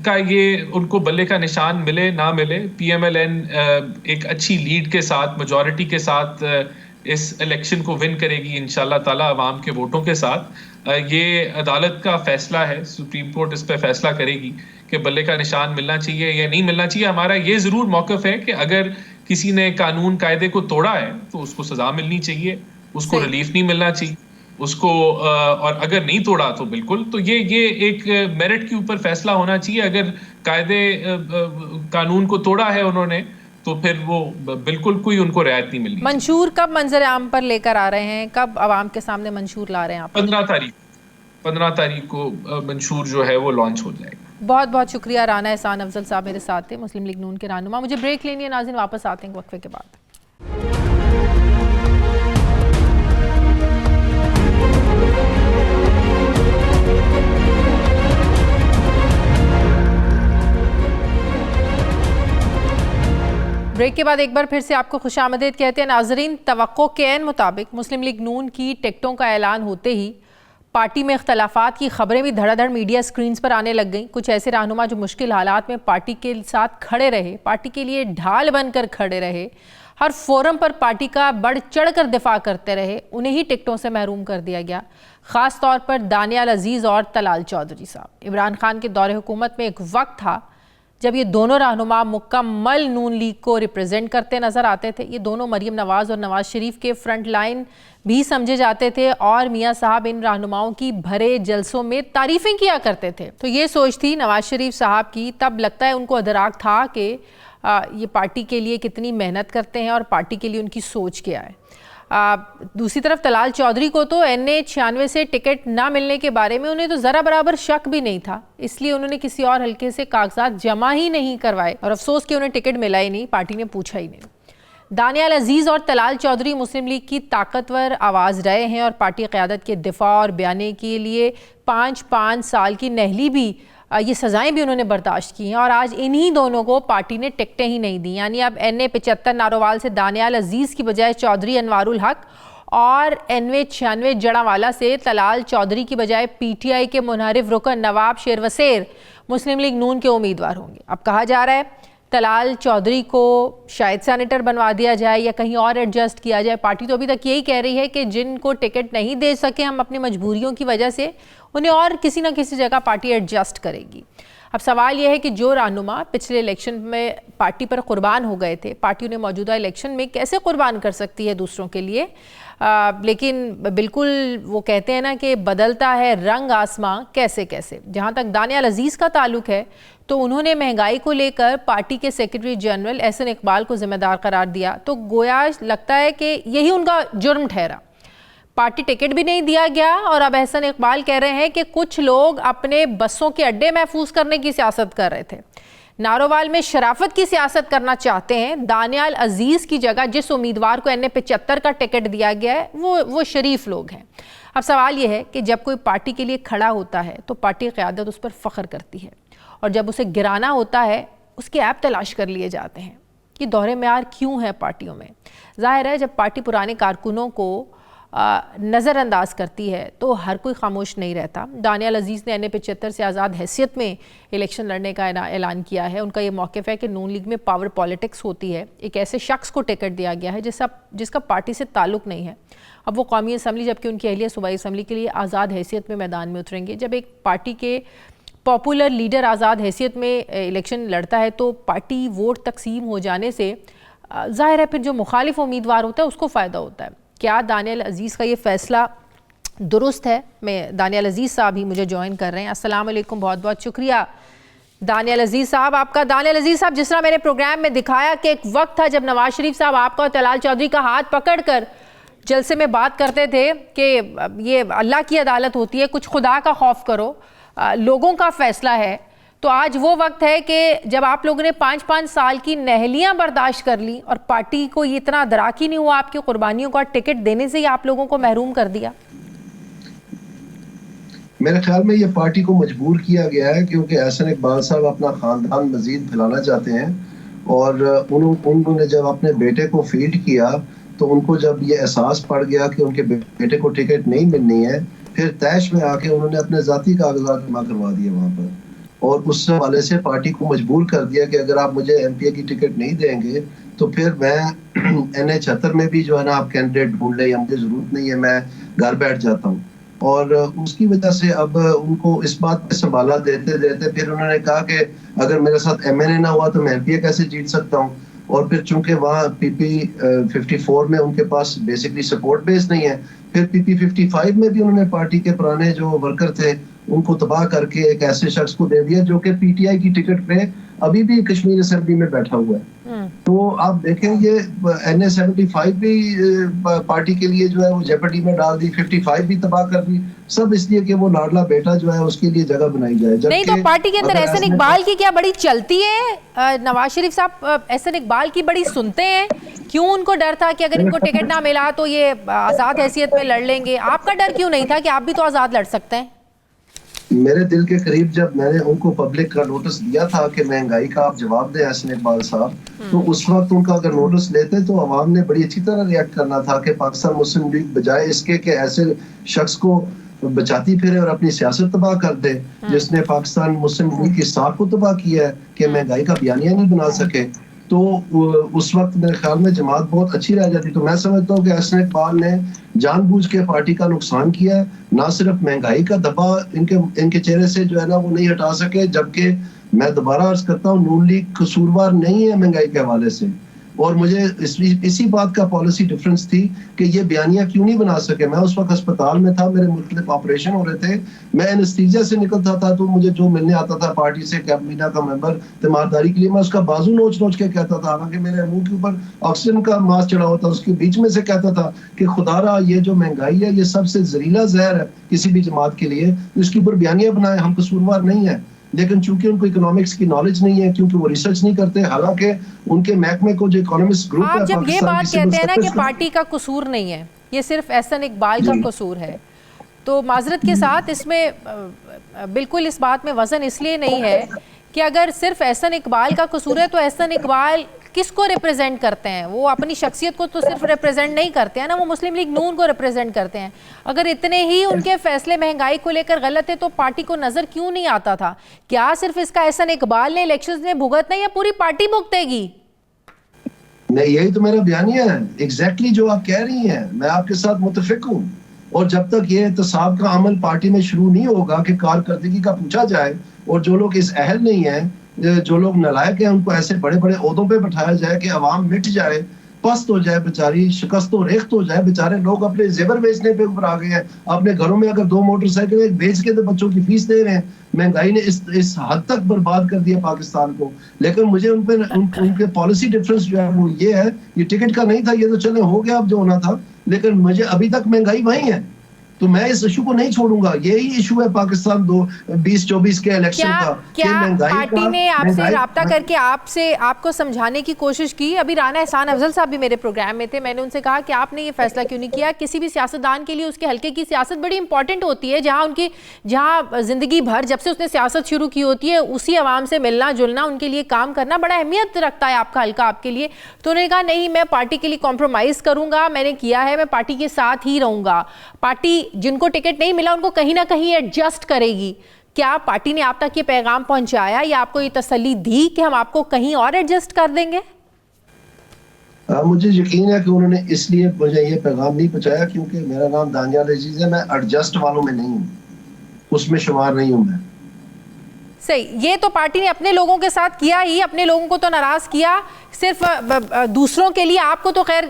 का ये उनको बल्ले का निशान मिले ना मिले, पीएमएलएन एक अच्छी लीड के साथ, मेजॉरिटी के साथ इस इलेक्शन को विन करेगी इंशाल्लाह ताला, अवाम के वोटों के साथ। ये अदालत का फैसला है, सुप्रीम कोर्ट इस पे फैसला करेगी कि बल्ले का निशान मिलना चाहिए या नहीं मिलना चाहिए। हमारा ये जरूर मौकफ है कि अगर किसी ने कानून कायदे को तोड़ा है तो उसको सजा मिलनी चाहिए, उसको रिलीफ नहीं मिलना चाहिए उसको, और अगर नहीं तोड़ा तो बिल्कुल, तो ये एक मेरिट के ऊपर फैसला होना चाहिए। अगर कायदे कानून को तोड़ा है उन्होंने तो फिर वो बिल्कुल कोई उनको रियायत नहीं मिलनी। मंशूर कब मंजर आम पर लेकर आ रहे हैं, कब आवाम के सामने मंशूर ला रहे हैं आप? 15 तारीख को मंशूर जो है वो लॉन्च हो जाएगा। बहुत बहुत शुक्रिया। राना एहसान अफजल साहब मेरे साथ थे, मुस्लिम लीग नून के रहनुमा। मुझे ब्रेक लेनी है नाज़रीन, वापस आते हैं वक्फे के बाद। ब्रेक के बाद एक बार फिर से आपको खुशामदीद कहते हैं नाजरीन। तवक्को के ऐन मुताबिक मुस्लिम लीग नून की टिकटों का ऐलान होते ही पार्टी में इख्तलाफात की खबरें भी धड़ाधड़ मीडिया स्क्रीन्स पर आने लग गईं। कुछ ऐसे रहनुमा जो मुश्किल हालात में पार्टी के साथ खड़े रहे, पार्टी के लिए ढाल बनकर खड़े रहे, हर फोरम पर पार्टी का बढ़ चढ़ कर दिफा करते रहे, उन्हें ही टिकटों से महरूम कर दिया गया। ख़ास तौर पर दानियाल अजीज़ और तलाल चौधरी साहब। इमरान खान के दौरे हुकूमत में एक वक्त था जब ये दोनों रहनुमा मुकम्मल नून लीग को रिप्रेजेंट करते नज़र आते थे। ये दोनों मरीम नवाज़ और नवाज़ शरीफ के फ्रंट लाइन भी समझे जाते थे और मियाँ साहब इन रहनुमाओं की भरे जलसों में तारीफ़ें किया करते थे। तो ये सोच थी नवाज़ शरीफ साहब की, तब लगता है उनको अदराक था कि ये पार्टी के लिए कितनी मेहनत करते हैं और पार्टी के लिए उनकी सोच क्या है। दूसरी तरफ तलाल चौधरी को तो NA 96 से टिकट ना मिलने के बारे में उन्हें तो ज़रा बराबर शक भी नहीं था, इसलिए उन्होंने किसी और हल्के से कागजात जमा ही नहीं करवाए और अफसोस कि उन्हें टिकट मिला ही नहीं, पार्टी ने पूछा ही नहीं। दानियाल अजीज़ और तलाल चौधरी मुस्लिम लीग की ताकतवर आवाज़ रहे हैं और पार्टी क़यादत के दिफा और बयाने के लिए 5-5 साल की नहली भी, ये सज़ाएं भी उन्होंने बर्दाश्त की हैं और आज इन्हीं दोनों को पार्टी ने टिकटें ही नहीं दी। यानी अब NA 75 नारोवाल से दानियाल अजीज़ की बजाय चौधरी अनवारुल हक और NA 96 जड़ावाला से तलाल चौधरी की बजाय PTI के मुनहरिफ रुकन नवाब शेर वसेर मुस्लिम लीग नून के उम्मीदवार होंगे। अब कहा जा रहा है तलाल चौधरी को शायद सेनेटर बनवा दिया जाए या कहीं और एडजस्ट किया जाए। पार्टी तो अभी तक यही कह रही है कि जिनको टिकट नहीं दे सके हम अपनी मजबूरियों की वजह से, उन्हें और किसी न किसी जगह पार्टी एडजस्ट करेगी। अब सवाल यह है कि जो रहनुमा पिछले इलेक्शन में पार्टी पर कुर्बान हो गए थे, पार्टी उन्हें मौजूदा इलेक्शन में कैसे कुर्बान कर सकती है दूसरों के लिए। लेकिन बिल्कुल वो कहते हैं ना कि बदलता है रंग आसमां कैसे कैसे। जहाँ तक दानियाल अजीज़ का ताल्लुक है तो उन्होंने महंगाई को लेकर पार्टी के सेक्रेटरी जनरल एहसन इकबाल को जिम्मेदार करार दिया, तो गोया लगता है कि यही उनका जुर्म ठहरा। पार्टी टिकट भी नहीं दिया गया और अब एहसन इकबाल कह रहे हैं कि कुछ लोग अपने बसों के अड्डे महफूज करने की सियासत कर रहे थे, नारोवाल में शराफत की सियासत करना चाहते हैं। दानियाल अजीज़ की जगह जिस उम्मीदवार को NA 75 का टिकट दिया गया है वो शरीफ लोग हैं। अब सवाल यह है कि जब कोई पार्टी के लिए खड़ा होता है तो पार्टी क़यादत उस पर फ़ख्र करती है और जब उसे गिराना होता है उसके ऐप तलाश कर लिए जाते हैं। कि दौरे मेयार क्यों है पार्टियों में? जाहिर है जब पार्टी पुराने कारकुनों को नज़रअंदाज करती है तो हर कोई खामोश नहीं रहता। दानियाल अजीज़ ने NA 75 से आज़ाद हैसियत में इलेक्शन लड़ने का ऐलान किया है। उनका ये मौक़िफ़ है कि नून लीग में पावर पॉलिटिक्स होती है, एक ऐसे शख्स को टिकट दिया गया है जिसका पार्टी से ताल्लुक़ नहीं है। अब वो कौमी असम्बली जबकि उनकी अहलिया सूबाई असम्बली के लिए आज़ाद हैसियत में मैदान में उतरेंगे। जब एक पार्टी के पॉपुलर लीडर आज़ाद हैसियत में इलेक्शन लड़ता है तो पार्टी वोट तकसीम हो जाने से ज़ाहिर है फिर जो मुखालिफ उम्मीदवार होता है उसको फ़ायदा होता है। क्या दानियाल अजीज़ का ये फ़ैसला दुरुस्त है? मैं दानियाल अजीज़ साहब ही मुझे ज्वाइन कर रहे हैं। अस्सलाम वालेकुम, बहुत बहुत शुक्रिया दानियाल अजीज़ साहब आपका। दानियाल अजीज़ साहब, जिस तरह मैंने प्रोग्राम में दिखाया कि एक वक्त था जब नवाज शरीफ साहब आपका और तलाल चौधरी का हाथ पकड़ कर जलसे में बात करते थे कि ये अल्लाह की अदालत होती है, कुछ खुदा का खौफ करो, लोगों का फ़ैसला है। तो आज वो वक्त है कि जब आप लोगों ने 5-5 साल की नहलियां बर्दाश्त कर ली और पार्टी को ये इतना अदराक ही नहीं हुआ आपकी कुर्बानियों का टिकट देने से ही आप लोगों को महरूम कर दिया। मेरे ख्याल में ये पार्टी को मजबूर किया गया है क्योंकि एहसन इकबाल साहब अपना खानदान मजीद फैलाना चाहते हैं और उन्होंने जब अपने बेटे को फीड किया तो उनको जब ये एहसास पड़ गया कि उनके बेटे को टिकट नहीं मिलनी है, फिर तैश में आके उन्होंने अपने ज़ाती कागजात जमा करवा दिए वहाँ पर और उस हवाले से पार्टी को मजबूर कर दिया कि अगर आप मुझे MPA की टिकट नहीं देंगे तो फिर मैं NA 76 में भी जो है ना आप कैंडिडेट ढूंढ लें या मुझे ज़रूरत नहीं है, मैं घर बैठ जाता हूँ। और उसकी वजह से अब उनको इस बात पे संभाला देते देते फिर उन्होंने कहा कि अगर मेरे साथ MNA ना हुआ तो मैं MPA कैसे जीत सकता हूँ। और फिर चूंकि वहाँ PP 54 में उनके पास बेसिकली सपोर्ट बेस नहीं है, फिर PP 55 में भी उन्होंने पार्टी के पुराने जो वर्कर थे उनको तबाह करके एक ऐसे शख्स को दे दिया जो कि PTI की टिकट पे अभी भी कश्मीर असेंबली में बैठा हुआ है। तो आप देखें ये NA 75 भी पार्टी के लिए जो है वो जेपटी में डाल दी, 55 भी तबाह कर दी, सब इसलिए कि वो लाडला बेटा जो है उसके लिए जगह बनाई जाए। नहीं तो पार्टी के अंदर एहसन इकबाल की क्या बड़ी चलती है? नवाज शरीफ साहब एहसन इकबाल की बड़ी सुनते हैं, क्यों उनको डर था कि अगर इनको टिकट ना मिला तो ये आजाद हैसियत में लड़ लेंगे? आपका डर क्यों नहीं था कि आप भी तो आजाद लड़ सकते हैं? मेरे दिल के करीब जब मैंने उनको पब्लिक का नोटिस दिया था कि महंगाई का आप जवाब दें एहसन इकबाल साहब, तो उस वक्त उनका अगर नोटिस लेते तो अवाम ने बड़ी अच्छी तरह रिएक्ट करना था कि पाकिस्तान मुस्लिम लीग बजाय इसके कि ऐसे शख्स को बचाती फिरे और अपनी सियासत तबाह कर दे जिसने पाकिस्तान मुस्लिम लीग की साख को तबाह किया है कि महंगाई का बयानिया नहीं बना सके, तो उस वक्त मेरे ख्याल में जमात बहुत अच्छी रह जाती। तो मैं समझता हूँ कि एहसन इकबाल ने जानबूझ के पार्टी का नुकसान किया है, ना सिर्फ महंगाई का धब्बा इनके चेहरे से जो है ना वो नहीं हटा सके, जबकि मैं दोबारा अर्ज करता हूँ नून लीग कसूरवार नहीं है महंगाई के हवाले से। और मुझे इसी बात का पॉलिसी डिफरेंस थी कि ये बयानिया क्यों नहीं बना सके। मैं उस वक्त अस्पताल में था, मेरे मुख्तलिफ ऑपरेशन हो रहे थे, मैं एनेस्थीसिया से निकलता था तो मुझे जो मिलने आता था पार्टी से कैबिनेट का मेंबर तीमारदारी के लिए, मैं उसका बाजू नोच नोच के कहता था, हालांकि मेरे मुंह के ऊपर ऑक्सीजन का मास्क चढ़ा हुआ था, उसके बीच में से कहता था कि खुदारा ये जो महंगाई है ये सबसे जहरीला जहर है किसी भी जमात के लिए, इसके ऊपर बयानिया बनाए, हम कसूरवार नहीं है। लेकिन चूंकि उनको इकोनॉमिक्स की नॉलेज नहीं है, क्योंकि वो रिसर्च नहीं करते, हालांकि उनके महकमे को जो इकोनॉमिस्ट ग्रुप है, आप जब ये बात कहते हैं ना कि पार्टी का कसूर नहीं है, ये सिर्फ एहसन इकबाल का कसूर है, तो माजरत के साथ इसमें बिल्कुल इस बात में वजन इसलिए नहीं है कि अगर सिर्फ एहसन इकबाल का कसूर है तो एहसन इकबाल किसको रिप्रेजेंट करते हैं? वो अपनी शख्सियत को तो सिर्फ रिप्रेजेंट नहीं करते हैं ना, वो मुस्लिम लीग नून को रिप्रेजेंट करते हैं। अगर इतने ही उनके फैसले महंगाई को लेकर गलत है तो पार्टी को नजर क्यों नहीं आता था? क्या सिर्फ इसका एहसन इकबाल ने इलेक्शंस में भुगतना या पूरी पार्टी भुगतेगी? नहीं, यही तो मेरा बयानिया है, एग्जैक्टली जो आप कह रही हैं, मैं आपके साथ मुतफिक हूँ। और जब तक ये एहतसाब का अमल पार्टी में शुरू नहीं होगा कि कारकर्दगी का पूछा जाए और जो लोग इस अहल नहीं है, जो लोग नालायक हैं, उनको ऐसे बड़े बड़े ओहदों पे बैठाया जाए कि अवाम मिट जाए, पस्त हो जाए, बेचारी शिकस्त हो रेख्त हो जाए, बेचारे लोग अपने जेवर बेचने पे ऊपर आ गए हैं। अपने घरों में अगर 2 मोटरसाइकिल बेच के तो बच्चों की फीस दे रहे हैं। महंगाई ने इस हद तक बर्बाद कर दिया पाकिस्तान को। लेकिन मुझे उनके पॉलिसी डिफरेंस जो है वो ये है, ये टिकट का नहीं था, ये तो चले हो गया अब जो होना था, लेकिन मुझे अभी तक महंगाई वही है, तो मैं इस इशू को नहीं छोड़ूंगा। यही इशू है पाकिस्तान 2024 के इलेक्शन का। क्या पार्टी ने आपसे राब्ता करके आपको समझाने की कोशिश की? अभी राना एहसान अफजल साहब भी मेरे प्रोग्राम में थे, मैंने उनसे कहा कि आपने ये फैसला क्यों नहीं किया? किसी भी सियासतदान के लिए उसके हल्के की सियासत बड़ी इंपॉर्टेंट होती है, जहाँ जिंदगी भर जब से उसने सियासत शुरू की होती है उसी आवाम से मिलना जुलना, उनके लिए काम करना बड़ा अहमियत रखता है आपका हल्का आपके लिए। तो उन्होंने कहा नहीं, मैं पार्टी के लिए कॉम्प्रोमाइज करूंगा, मैंने किया है, मैं पार्टी के साथ ही रहूंगा, पार्टी जिनको टिकट नहीं मिला उनको कहीं ना कहीं एडजस्ट करेगी। क्या पार्टी ने आप तक ये पैगाम पहुंचाया या आपको ये तसल्ली दी कि हम आपको कहीं और एडजस्ट कर देंगे? मुझे यकीन है कि उन्होंने इसलिए मुझे ये पैगाम नहीं पहुंचाया क्योंकि मेरा नाम दानियाल अजीज है, मैं एडजस्ट वालों में नहीं हूँ, उसमें शुमार नहीं हूँ मैं। सही, ये तो पार्टी ने अपने लोगों के साथ किया ही, अपने लोगों को तो नाराज किया, सिर्फ दूसरों के लिए आपको तो खैर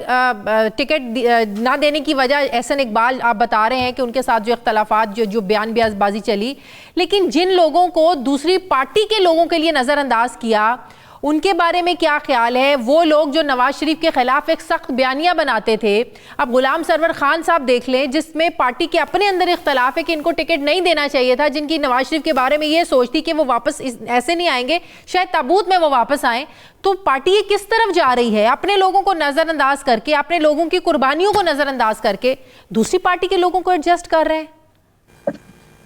टिकट ना देने की वजह एहसन इकबाल आप बता रहे हैं कि उनके साथ जो इख्तलाफात जो बयानबाजी चली, लेकिन जिन लोगों को दूसरी पार्टी के लोगों के लिए नज़रअंदाज किया उनके बारे में क्या ख्याल है? वो लोग जो नवाज शरीफ के खिलाफ एक सख्त बयानिया बनाते थे, अब गुलाम सरवर खान साहब देख लें जिसमें पार्टी के अपने अंदर इख्तलाफ है कि इनको टिकट नहीं देना चाहिए था, जिनकी नवाज शरीफ के बारे में ये सोचती कि वो वापस ऐसे नहीं आएंगे, शायद ताबूत में वो वापस आए। तो पार्टी ये किस तरफ जा रही है? अपने लोगों को नजरअंदाज करके, अपने लोगों की कुर्बानियों को नजरअंदाज करके दूसरी पार्टी के लोगों को एडजस्ट कर रहे हैं।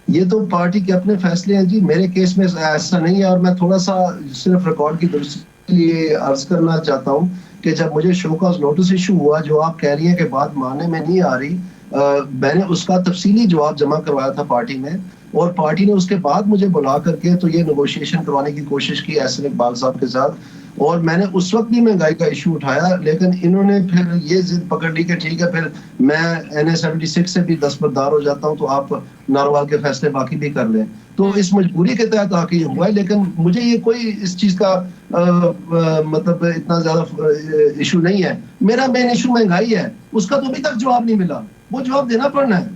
ये तो पार्टी के अपने फैसले हैं जी, मेरे केस में ऐसा नहीं है। और मैं थोड़ा सा सिर्फ रिकॉर्ड की दुरुस्ती के लिए अर्ज करना चाहता हूँ कि जब मुझे शो का नोटिस इशू हुआ, जो आप कह रही हैं कि बात मानने में नहीं आ रही, मैंने उसका तफसीली जवाब जमा करवाया था पार्टी में, और पार्टी ने उसके बाद मुझे बुला करके तो ये नेगोशिएशन करवाने की कोशिश की एहसन इकबाल साहब के साथ, और मैंने उस वक्त भी महंगाई का इशू उठाया, लेकिन इन्होंने फिर ये जिद पकड़ ली कि ठीक है फिर मैं NA-76 से भी दस्तबरदार हो जाता हूं, तो आप नारोवाल के फैसले बाकी भी कर लें। तो इस मजबूरी के तहत आके ये हुआ है, लेकिन मुझे ये कोई इस चीज का मतलब इतना ज्यादा इशू नहीं है। मेरा मेन इशू महंगाई है, उसका तो अभी तक जवाब नहीं मिला, वो जवाब देना पड़ना है।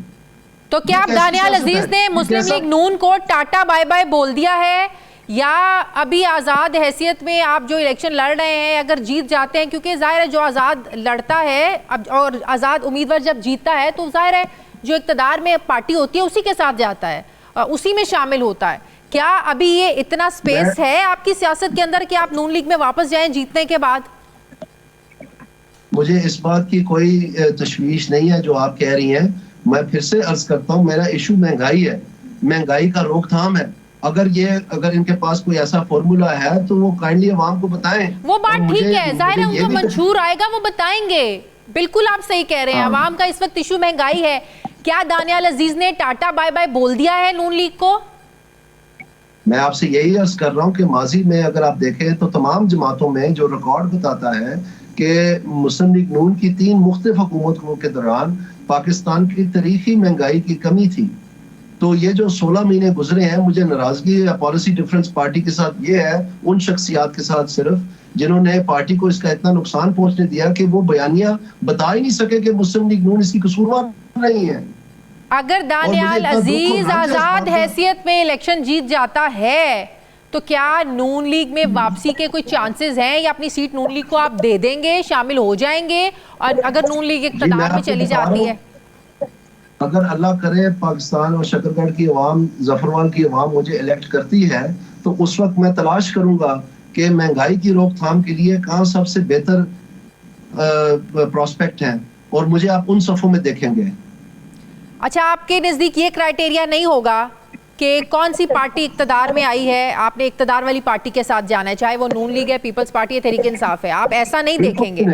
तो क्या आप दानियाल अजीज ने मुस्लिम लीग नून को टाटा बाय बाय बोल दिया है, या अभी आज़ाद हैसियत में आप जो इलेक्शन लड़ रहे हैं अगर जीत जाते हैं, क्योंकि जाहिर है जो आज़ाद लड़ता है अब और आज़ाद उम्मीदवार जब जीतता है तो जाहिर है जो इक़्तिदार में पार्टी होती है उसी के साथ जाता है, उसी में शामिल होता है। क्या अभी ये इतना स्पेस है आपकी सियासत के अंदर कि आप नून लीग में वापस जाएं जीतने के बाद? मुझे इस बात की कोई तशवीश नहीं है जो आप कह रही हैं। मैं फिर से अर्ज करता हूँ, मेरा इशू महंगाई है, महंगाई का रोकथाम है। अगर इनके पास कोई ऐसा फॉर्मूला है तो वो काइंडली अवाम को बताएं। वो बात ठीक है, जाहिर है उनको मंशूर आएगा, वो बताएंगे। बिल्कुल आप सही कह रहे हैं, अवाम का इस वक्त इशू महंगाई है। क्या दानियाल अजीज ने टाटा बाय बाय बोल दिया है नून लीग को? मैं आपसे यही अर्ज कर रहा हूँ कि माजी में अगर आप देखें तो तमाम जमातों में जो रिकॉर्ड बताता है कि मुस्लिम लीग नून की 3 मुख्तलिफ हुकूमतों के दौरान पाकिस्तान की तारीखी महंगाई की कमी थी। तो ये जो 16 महीने गुजरे हैं, मुझे नाराजगी या पॉलिसी डिफरेंस पार्टी के साथ ये है, उन शख्सियात के साथ सिर्फ जिन्होंने पार्टी को इसका इतना नुकसान पहुंचने दिया कि वो बयानिया बता ही नहीं सके कि मुस्लिम लीग नून इसकी कसूरवार नहीं है। अगर दानियाल अजीज आजाद हैसियत में इलेक्शन जीत जाता है तो क्या नून लीग में वापसी के कोई चांसेस हैं, या अपनी सीट नून लीग को आप दे देंगे, शामिल हो जाएंगे? और अगर नून लीग इक़्तिदार में चली जाती है, अगर अल्लाह करे पाकिस्तान और शकरगढ़ की अवाम, जफरवाल की अवाम मुझे इलेक्ट करती है, तो उस वक्त मैं तलाश करूंगा कि महंगाई की रोकथाम के लिए कहाँ सबसे बेहतर प्रोस्पेक्ट है, और मुझे आप उन सफ़ों में देखेंगे। अच्छा, आपके नज़दीक ये क्राइटेरिया नहीं होगा कि कौन सी पार्टी इक़्तिदार में आई है, आपने इक़्तिदार वाली पार्टी के साथ जाना है, चाहे वो नून लीग है, पीपल्स पार्टी है, तहरीक इंसाफ है, आप ऐसा नहीं देखेंगे?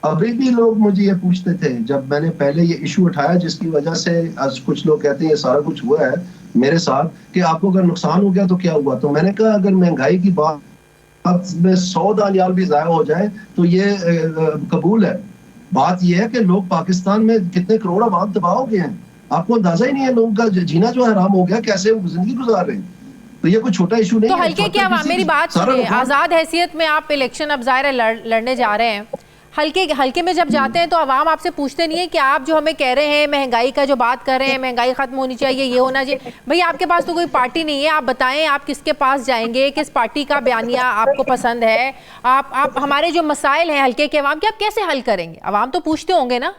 अभी भी लोग मुझे ये पूछते थे जब मैंने पहले ये इशू उठाया, जिसकी वजह से आज कुछ लोग कहते हैं ये सारा कुछ हुआ है मेरे साथ, कि आपको अगर नुकसान हो गया तो क्या हुआ। तो मैंने कहा अगर महंगाई की बात में 100 दानियाल भी ज़ाया हो जाए तो ये कबूल है। बात यह है कि लोग पाकिस्तान में कितने करोड़ अवाम तबाह हो गए हैं, आपको अंदाजा ही नहीं है। लोगों का जीना जो हराम हो गया, कैसे वो जिंदगी गुजार रहे हैं। तो ये कोई छोटा इशू नहीं है। तो हल्के क्या, मेरी बात सुनिए, आज़ाद हैसियत में आप इलेक्शन अब ज़ाहिर लड़ने जा रहे हैं, हल्के में जब जाते हैं तो अवाम आपसे पूछते नहीं है कि आप जो हमें कह रहे हैं महंगाई का जो बात कर रहे हैं, महंगाई खत्म होनी चाहिए, ये होना चाहिए, भाई आपके पास तो कोई पार्टी नहीं है, आप बताएं आप किसके पास जाएंगे, किस पार्टी का बयानिया आपको पसंद है, आप हमारे जो मसाइल हैं हल्के के अवाम के, आप कैसे हल करेंगे? अवाम तो पूछते होंगे ना।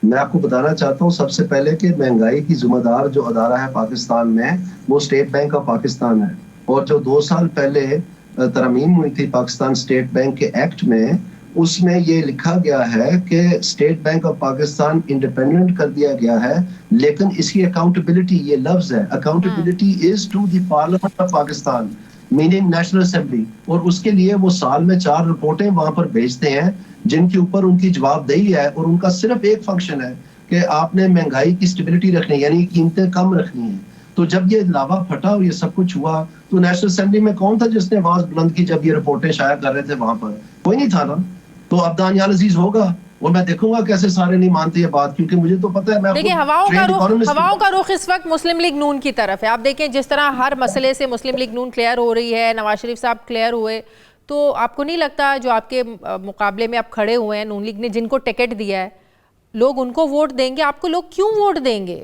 मैं आपको बताना चाहता हूँ सबसे पहले कि महंगाई की जिम्मेदार जो अदारा है पाकिस्तान में, वो स्टेट बैंक ऑफ पाकिस्तान है। और जो 2 साल पहले तरमीम हुई थी पाकिस्तान स्टेट बैंक के एक्ट में, उसमें ये लिखा गया है कि state bank of Pakistan independent कर दिया गया है, लेकिन इसकी अकाउंटेबिलिटी, ये लफ्ज है, accountability is to the parliament of Pakistan, meaning national assembly. और उसके लिए वो साल में 4 रिपोर्टें वहां पर भेजते हैं जिनके ऊपर उनकी जवाबदेही है, और उनका सिर्फ एक फंक्शन है कि आपने महंगाई की स्टेबिलिटी रखनी है, यानी कीमतें कम रखनी है। तो जब ये लावा फटा और ये सब कुछ हुआ तो नेशनल असेंबली में कौन था जिसने आवाज बुलंद की जब ये रिपोर्टें शाया कर रहे थे? वहां पर कोई नहीं था ना। तो अब दानियाल अजीज होगा, और मैं देखूंगा कैसे सारे नहीं मानते ये बात, क्योंकि मुझे तो पता है। मैं देखिए, हवाओं का रुख इस वक्त मुस्लिम लीग नून की तरफ है। आप देखें जिस तरह हर मसले से मुस्लिम लीग नून क्लियर हो रही है, नवाज शरीफ साहब क्लियर हुए, तो आपको नहीं लगता जो आपके मुकाबले में आप खड़े हुए हैं नून लीग ने, जिनको टिकट दिया है, लोग उनको वोट देंगे? आपको लोग क्यों वोट देंगे?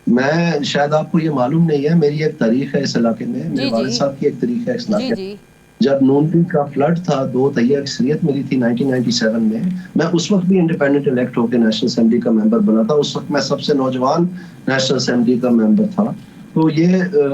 मैं शायद आपको ये मालूम नहीं है, मेरी एक तारीख है इस इलाके में, मेरे वालिद साहब की एक तारीख है इस इलाके में। जब नून लीग का फ्लड था, 2 तहिया अक्सरियत मिली थी 1997 में, मैं उस वक्त भी इंडिपेंडेंट इलेक्ट होकर नेशनल असेंबली का मेंबर बना था। उस वक्त मैं सबसे नौजवान नेशनल असेंबली का मेंबर था। तो ये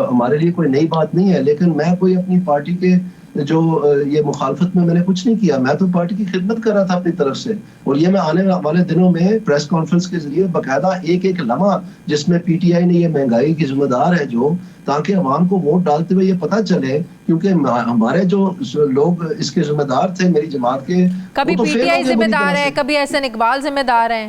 हमारे लिए कोई नई बात नहीं है, लेकिन मैं कोई अपनी पार्टी के जो ये मुखालफत में मैंने कुछ नहीं किया, मैं तो पार्टी की खिदमत कर रहा था अपनी तरफ से। और ये मैं आने वाले दिनों में प्रेस कॉन्फ्रेंस के जरिए बाकायदा एक लम्हा जिसमें पीटीआई ने ये महंगाई की जिम्मेदार है जो, ताकि अवाम को वोट डालते हुए ये पता चले, क्योंकि हमारे जो लोग इसके जिम्मेदार थे मेरी जमात के, कभी पीटीआई जिम्मेदार है, कभी एहसन इकबाल जिम्मेदार है।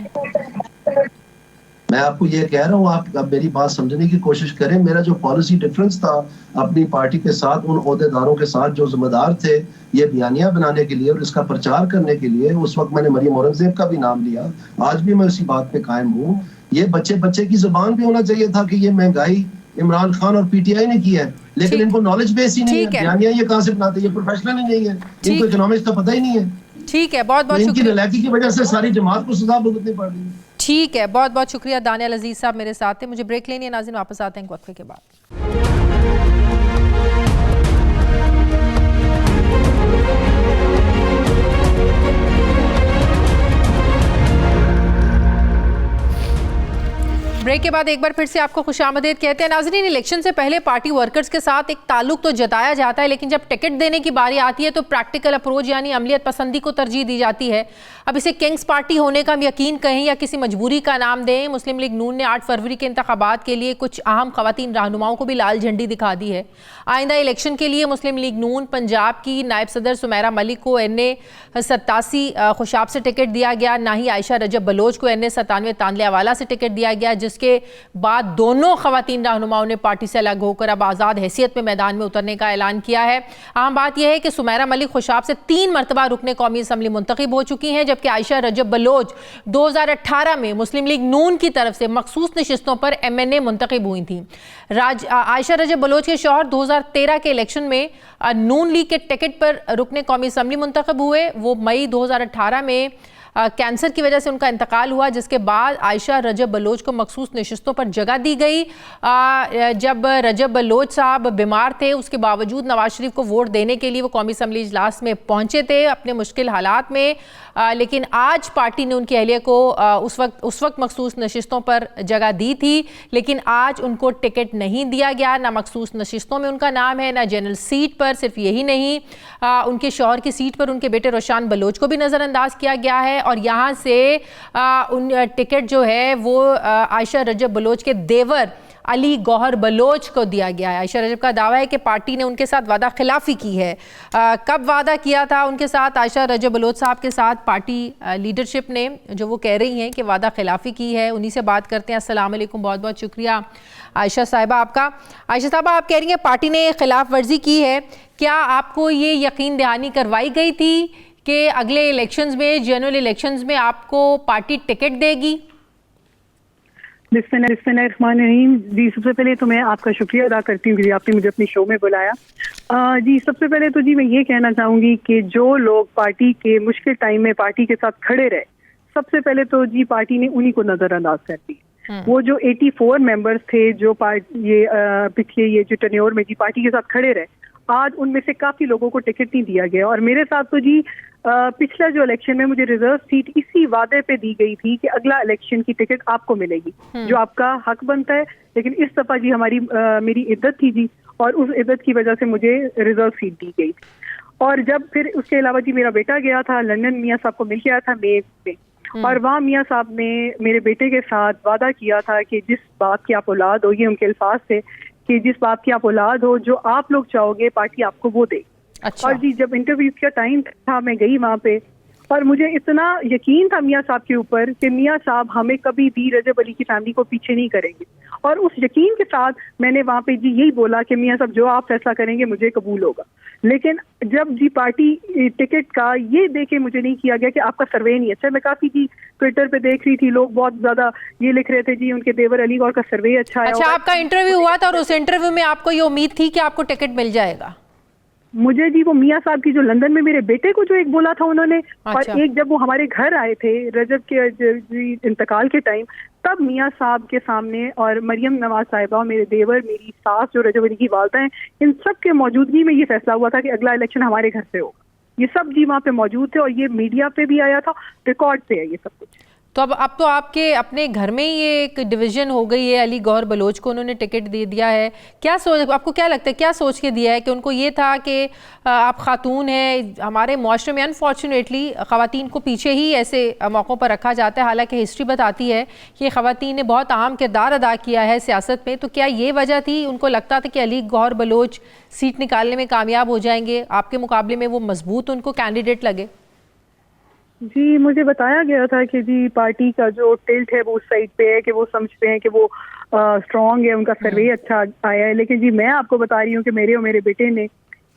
मैं आपको ये कह रहा हूँ, आप अब मेरी बात समझने की कोशिश करें। मेरा जो पॉलिसी डिफरेंस था अपनी पार्टी के साथ, उन ओहदेदारों के साथ जो जिम्मेदार थे ये बयानिया बनाने के लिए और इसका प्रचार करने के लिए, उस वक्त मैंने मरियम औरंगजेब का भी नाम लिया, आज भी मैं उसी बात पे कायम हूँ। ये बच्चे की जुबान भी होना चाहिए था कि ये महंगाई इमरान खान और पीटीआई ने की है, लेकिन इनको नॉलेज बेस ही नहीं है। बयानिया ये कहाँ से बनाते, ये प्रोफेशनल ही नहीं है, इनको इकोनॉमिक्स का पता ही नहीं है। ठीक है, बहुत बहुत इनकी नलायकी की वजह से सारी जमात को सजा भुगतनी पड़ रही है। ठीक है, बहुत बहुत शुक्रिया। दानियल अजीज साहब मेरे साथ थे। मुझे ब्रेक लेनी है नाज़रीन, वापस आते हैं एक वक्फे के बाद। ब्रेक के बाद एक बार फिर से आपको खुशामदीद कहते हैं। नाज़रीन, इलेक्शन से पहले पार्टी वर्कर्स के साथ एक ताल्लुक तो जताया जाता है, लेकिन जब टिकट देने की बारी आती है तो प्रैक्टिकल अप्रोच यानी अमलियत पसंदी को तरजीह दी जाती है। अब इसे किंग्स पार्टी होने का यकीन कहें या किसी मजबूरी का नाम दें, मुस्लिम लीग नून ने 8 फरवरी के इंतखाबात के लिए कुछ अहम खवातीन रहनुमाओं को भी लाल झंडी दिखा दी है। आइंदा इलेक्शन के लिए मुस्लिम लीग नून पंजाब की नायब सदर सुमेरा मलिक को NA 87 खुशाब से टिकट दिया गया, ना ही आयशा रजब बलोच को NA 97 तांदलेवाला से टिकट दिया गया, जिसके बाद दोनों खवातीन रहनुमाओं ने पार्टी से अलग होकर अब आज़ाद हैसियत में मैदान में उतरने का ऐलान किया है। अहम बात यह है कि सुमेरा मलिक खुशाब से 3 मरतबा रुकने कौमी असम्बली मुंतखब हो चुकी हैं, जबकि आयशा रजब बलोच 2018 में मुस्लिम लीग नून की तरफ से मखसूस नशिस्तों पर MNA मुंतखब हुई थी। आयशा रजब बलोच के शौहर 2013 के इलेक्शन में नून लीग के टिकट पर रुकने कौमी असम्बली मुंतखब हुए। वो मई 2018 में कैंसर की वजह से उनका इंतकाल हुआ, जिसके बाद आयशा रजब बलोच को मखसूस नशिस्तों पर जगह दी गई। जब रजब बलोच साहब बीमार थे, उसके बावजूद नवाज शरीफ को वोट देने के लिए वो कौमी असम्बली इजलास में पहुंचे थे अपने मुश्किल हालात में, लेकिन आज पार्टी ने उनकी अहलिया को उस वक्त मखसूस नशिस्तों पर जगह दी थी, लेकिन आज उनको टिकट नहीं दिया गया। ना मखसूस नशिस्तों में उनका नाम है, ना जनरल सीट पर। सिर्फ यही नहीं, उनके शौहर की सीट पर उनके बेटे रोशान बलोच को भी नज़रअंदाज किया गया है और यहाँ से उन टिकट जो है वो आयशा रजब बलोच के देवर अली गौहर बलोच को दिया गया है। आयशा रजब का दावा है कि पार्टी ने उनके साथ वादा खिलाफी की है। कब वादा किया था उनके साथ आयशा रजब बलोच साहब के साथ पार्टी लीडरशिप ने, जो वो कह रही हैं कि वादा खिलाफी की है, उन्हीं से बात करते हैं। अस्सलाम वालेकुम, बहुत बहुत शुक्रिया आयशा साहिबा आपका। आयशा साहिबा, आप कह रही हैं पार्टी ने खिलाफ वर्जी की है, क्या आपको ये यकीन दहानी करवाई गई थी कि अगले इलेक्शंस में, जनरल इलेक्शंस में आपको पार्टी टिकट देगी? बिस्मिल्लाहिर्रहमानिर्रहीम। जी, सबसे पहले तो मैं आपका शुक्रिया अदा करती हूँ कि आपने मुझे अपने शो में बुलाया। जी, सबसे पहले तो जी मैं ये कहना चाहूँगी कि जो लोग पार्टी के मुश्किल टाइम में पार्टी के साथ खड़े रहे, सबसे पहले तो जी पार्टी ने उन्हीं को नज़रअंदाज कर दी। वो जो 84 मेंबर्स थे जो पिछले ये जो टेन्योर में जी पार्टी के साथ खड़े रहे, आज उनमें से काफ़ी लोगों को टिकट नहीं दिया गया। और मेरे साथ तो जी पिछला जो इलेक्शन में मुझे रिजर्व सीट इसी वादे पे दी गई थी कि अगला इलेक्शन की टिकट आपको मिलेगी, जो आपका हक बनता है। लेकिन इस दफा जी मेरी इद्दत थी जी, और उस इद्दत की वजह से मुझे रिजर्व सीट दी गई। और जब फिर उसके अलावा जी मेरा बेटा गया था लंदन, मियाँ साहब को मिल के आया था मई में, और वहाँ मियाँ साहब ने मेरे बेटे के साथ वादा किया था कि जिस बाप की आप औलाद हो, ये उनके अल्फाज थे कि जिस बाप की आप औलाद हो, जो आप लोग चाहोगे पार्टी आपको वो दे। अच्छा। और जी जब इंटरव्यू का टाइम था, मैं गई वहाँ पे, और मुझे इतना यकीन था मियाँ साहब के ऊपर कि मियाँ साहब हमें कभी भी रजब अली की फैमिली को पीछे नहीं करेंगे। और उस यकीन के साथ मैंने वहाँ पे जी यही बोला कि मियाँ साहब जो आप फैसला करेंगे मुझे कबूल होगा। लेकिन जब जी पार्टी टिकट का ये देके मुझे नहीं किया गया कि आपका सर्वे नहीं अच्छा। मैं काफी जी ट्विटर पे देख रही थी, लोग बहुत ज्यादा ये लिख रहे थे जी उनके देवर अली गौर का सर्वे अच्छा है। अच्छा, आपका इंटरव्यू हुआ था और उस इंटरव्यू में आपको ये उम्मीद थी कि आपको टिकट मिल जाएगा? मुझे जी वो मियाँ साहब की जो लंदन में मेरे बेटे को जो एक बोला था उन्होंने, अच्छा। और एक जब वो हमारे घर आए थे रजब के इंतकाल के टाइम, तब मियाँ साहब के सामने और मरियम नवाज साहिबा, मेरे देवर, मेरी सास जो रजब अली की वालदा हैं, इन सब के मौजूदगी में ये फैसला हुआ था कि अगला इलेक्शन हमारे घर से होगा। ये सब जी वहाँ पे मौजूद थे और ये मीडिया पे भी आया था, रिकॉर्ड पे है ये सब कुछ। तो अब तो आपके अपने घर में ही ये एक डिवीजन हो गई है, अली गौहर बलोच को उन्होंने टिकट दे दिया है। आपको क्या लगता है, क्या सोच के दिया है? कि उनको ये था कि आप खातून हैं, हमारे मुआशरे में अनफॉर्चुनेटली ख़वातीन को पीछे ही ऐसे मौक़ों पर रखा जाता है, हालांकि हिस्ट्री बताती है कि ख़वातीन ने बहुत अहम किरदार अदा किया है सियासत में। तो क्या ये वजह थी, उनको लगता था कि अली गौहर बलोच सीट निकालने में कामयाब हो जाएंगे, आपके मुकाबले में वो मजबूत उनको कैंडिडेट लगे? जी मुझे बताया गया था कि जी पार्टी का जो टिल्ट है वो उस साइड पे है, कि वो समझते हैं कि वो स्ट्रांग है, उनका सर्वे अच्छा आया है। लेकिन जी मैं आपको बता रही हूँ कि मेरे और मेरे बेटे ने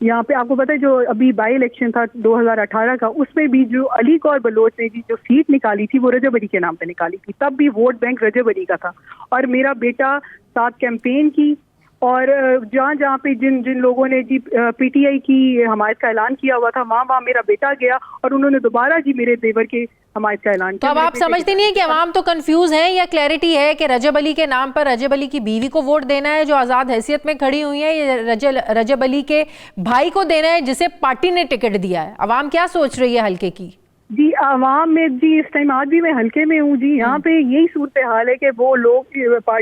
यहाँ पे, आपको पता है जो अभी बाई इलेक्शन था 2018 का, उसमें भी जो अली गौर बलोच ने जी जो सीट निकाली थी वो रजब अली के नाम पे निकाली थी। तब भी वोट बैंक रजब अली का था और मेरा बेटा साथ कैंपेन की, और जहाँ जहाँ पे जिन जिन लोगों ने जी पीटीआई की हमायत का ऐलान किया हुआ था, वहाँ वहाँ मेरा बेटा गया और उन्होंने दोबारा जी मेरे देवर के हमायत का ऐलान तो किया। अब आप समझते नहीं है कि अवाम तो कंफ्यूज है, या क्लैरिटी है कि रजब अली के नाम पर रजब अली की बीवी को वोट देना है जो आज़ाद हैसियत में खड़ी हुई है, या रजब अली के भाई को देना है जिसे पार्टी ने टिकट दिया है? अवाम क्या सोच रही है हल्के की? जी आवाम में जी इस टाइम आज भी मैं हल्के में हूँ जी, यहाँ पे यही सूरत हाल है कि वो लोग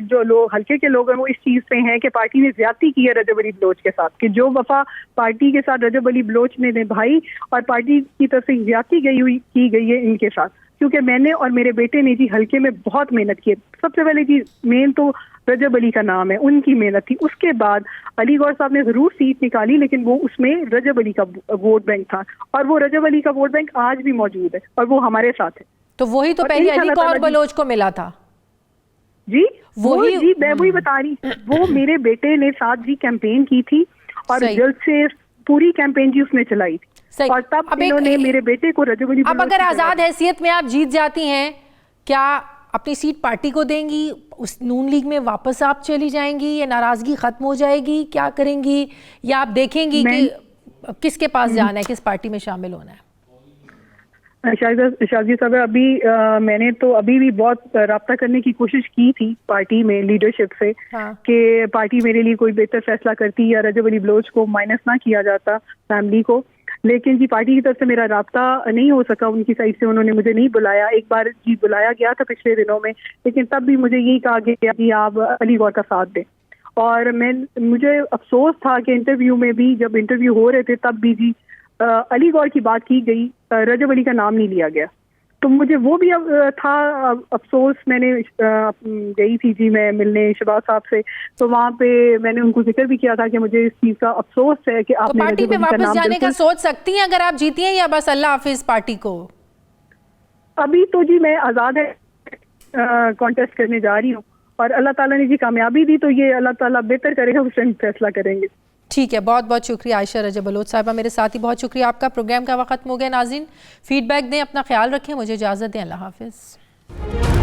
जो लोग हल्के के लोग हैं वो इस चीज़ पे हैं कि पार्टी ने ज्यादती की है रजब अली बलोच के साथ, कि जो वफा पार्टी के साथ रजब अली बलोच ने निभाई और पार्टी की तरफ से ज्यादती की गई है इनके साथ। क्योंकि मैंने और मेरे बेटे ने जी हल्के में बहुत मेहनत की है। सबसे पहले जी मेन तो रजब अली का नाम है, उनकी मेहनत थी। उसके बाद अली गौर साहब ने जरूर सीट निकाली, लेकिन वो उसमें रजब अली का वोट बैंक था और वो रजब अली का वोट बैंक आज भी मौजूद है और वो हमारे साथ है। तो वही तो पहले अली गौर बलोच को मिला था जी, वही जी मैं वही बता रही, वो मेरे बेटे ने साथ जी कैंपेन की थी और जल्द से पूरी कैंपेन जी उसने चलाई थी। और तब इन्होंने मेरे बेटे को रजब अली। अब अगर आजाद हैसियत में आप जीत जाती हैं, क्या अपनी सीट पार्टी को देंगी, उस नून लीग में वापस आप चली जाएंगी, या नाराजगी खत्म हो जाएगी, क्या करेंगी, या आप देखेंगी कि किसके पास जाना है, किस पार्टी में शामिल होना है? शाजी साहब, अभी मैंने तो अभी भी बहुत राब्ता करने की कोशिश की थी पार्टी में लीडरशिप से, कि पार्टी मेरे लिए कोई बेहतर फैसला करती या रजब अली बलोच को माइनस ना किया जाता फैमिली को। लेकिन जी पार्टी की तरफ से मेरा राब्ता नहीं हो सका, उनकी साइड से उन्होंने मुझे नहीं बुलाया। एक बार जी बुलाया गया था पिछले दिनों में, लेकिन तब भी मुझे यही कहा गया कि आप अली गौर का साथ दें। और मुझे अफसोस था कि इंटरव्यू में भी, जब इंटरव्यू हो रहे थे तब भी जी अली गौर की बात की गई, रजब अली का नाम नहीं लिया गया। तो मुझे वो भी था अफसोस। मैंने गई थी जी मैं मिलने शहबाज साहब से, तो वहाँ पे मैंने उनको जिक्र भी किया था कि मुझे इस चीज़ का अफसोस है कि आपने पार्टी में वापस जाने का सोच सकती हैं अगर आप जीती हैं, या बस अल्लाह हाफिज पार्टी को? अभी तो जी मैं आज़ाद है कॉन्टेस्ट करने जा रही हूँ और अल्लाह ताला ने जी कामयाबी दी तो ये अल्लाह ताला बेहतर करेगा, उस टाइम फैसला करेंगे। ठीक है, बहुत बहुत शुक्रिया आयशा रजब बलोच साहिबा मेरे साथ ही, बहुत शुक्रिया आपका। प्रोग्राम का वक्त खत्म हो गया नाज़रीन, फीडबैक दें, अपना ख्याल रखें, मुझे इजाज़त दें, अल्लाह हाफिज़।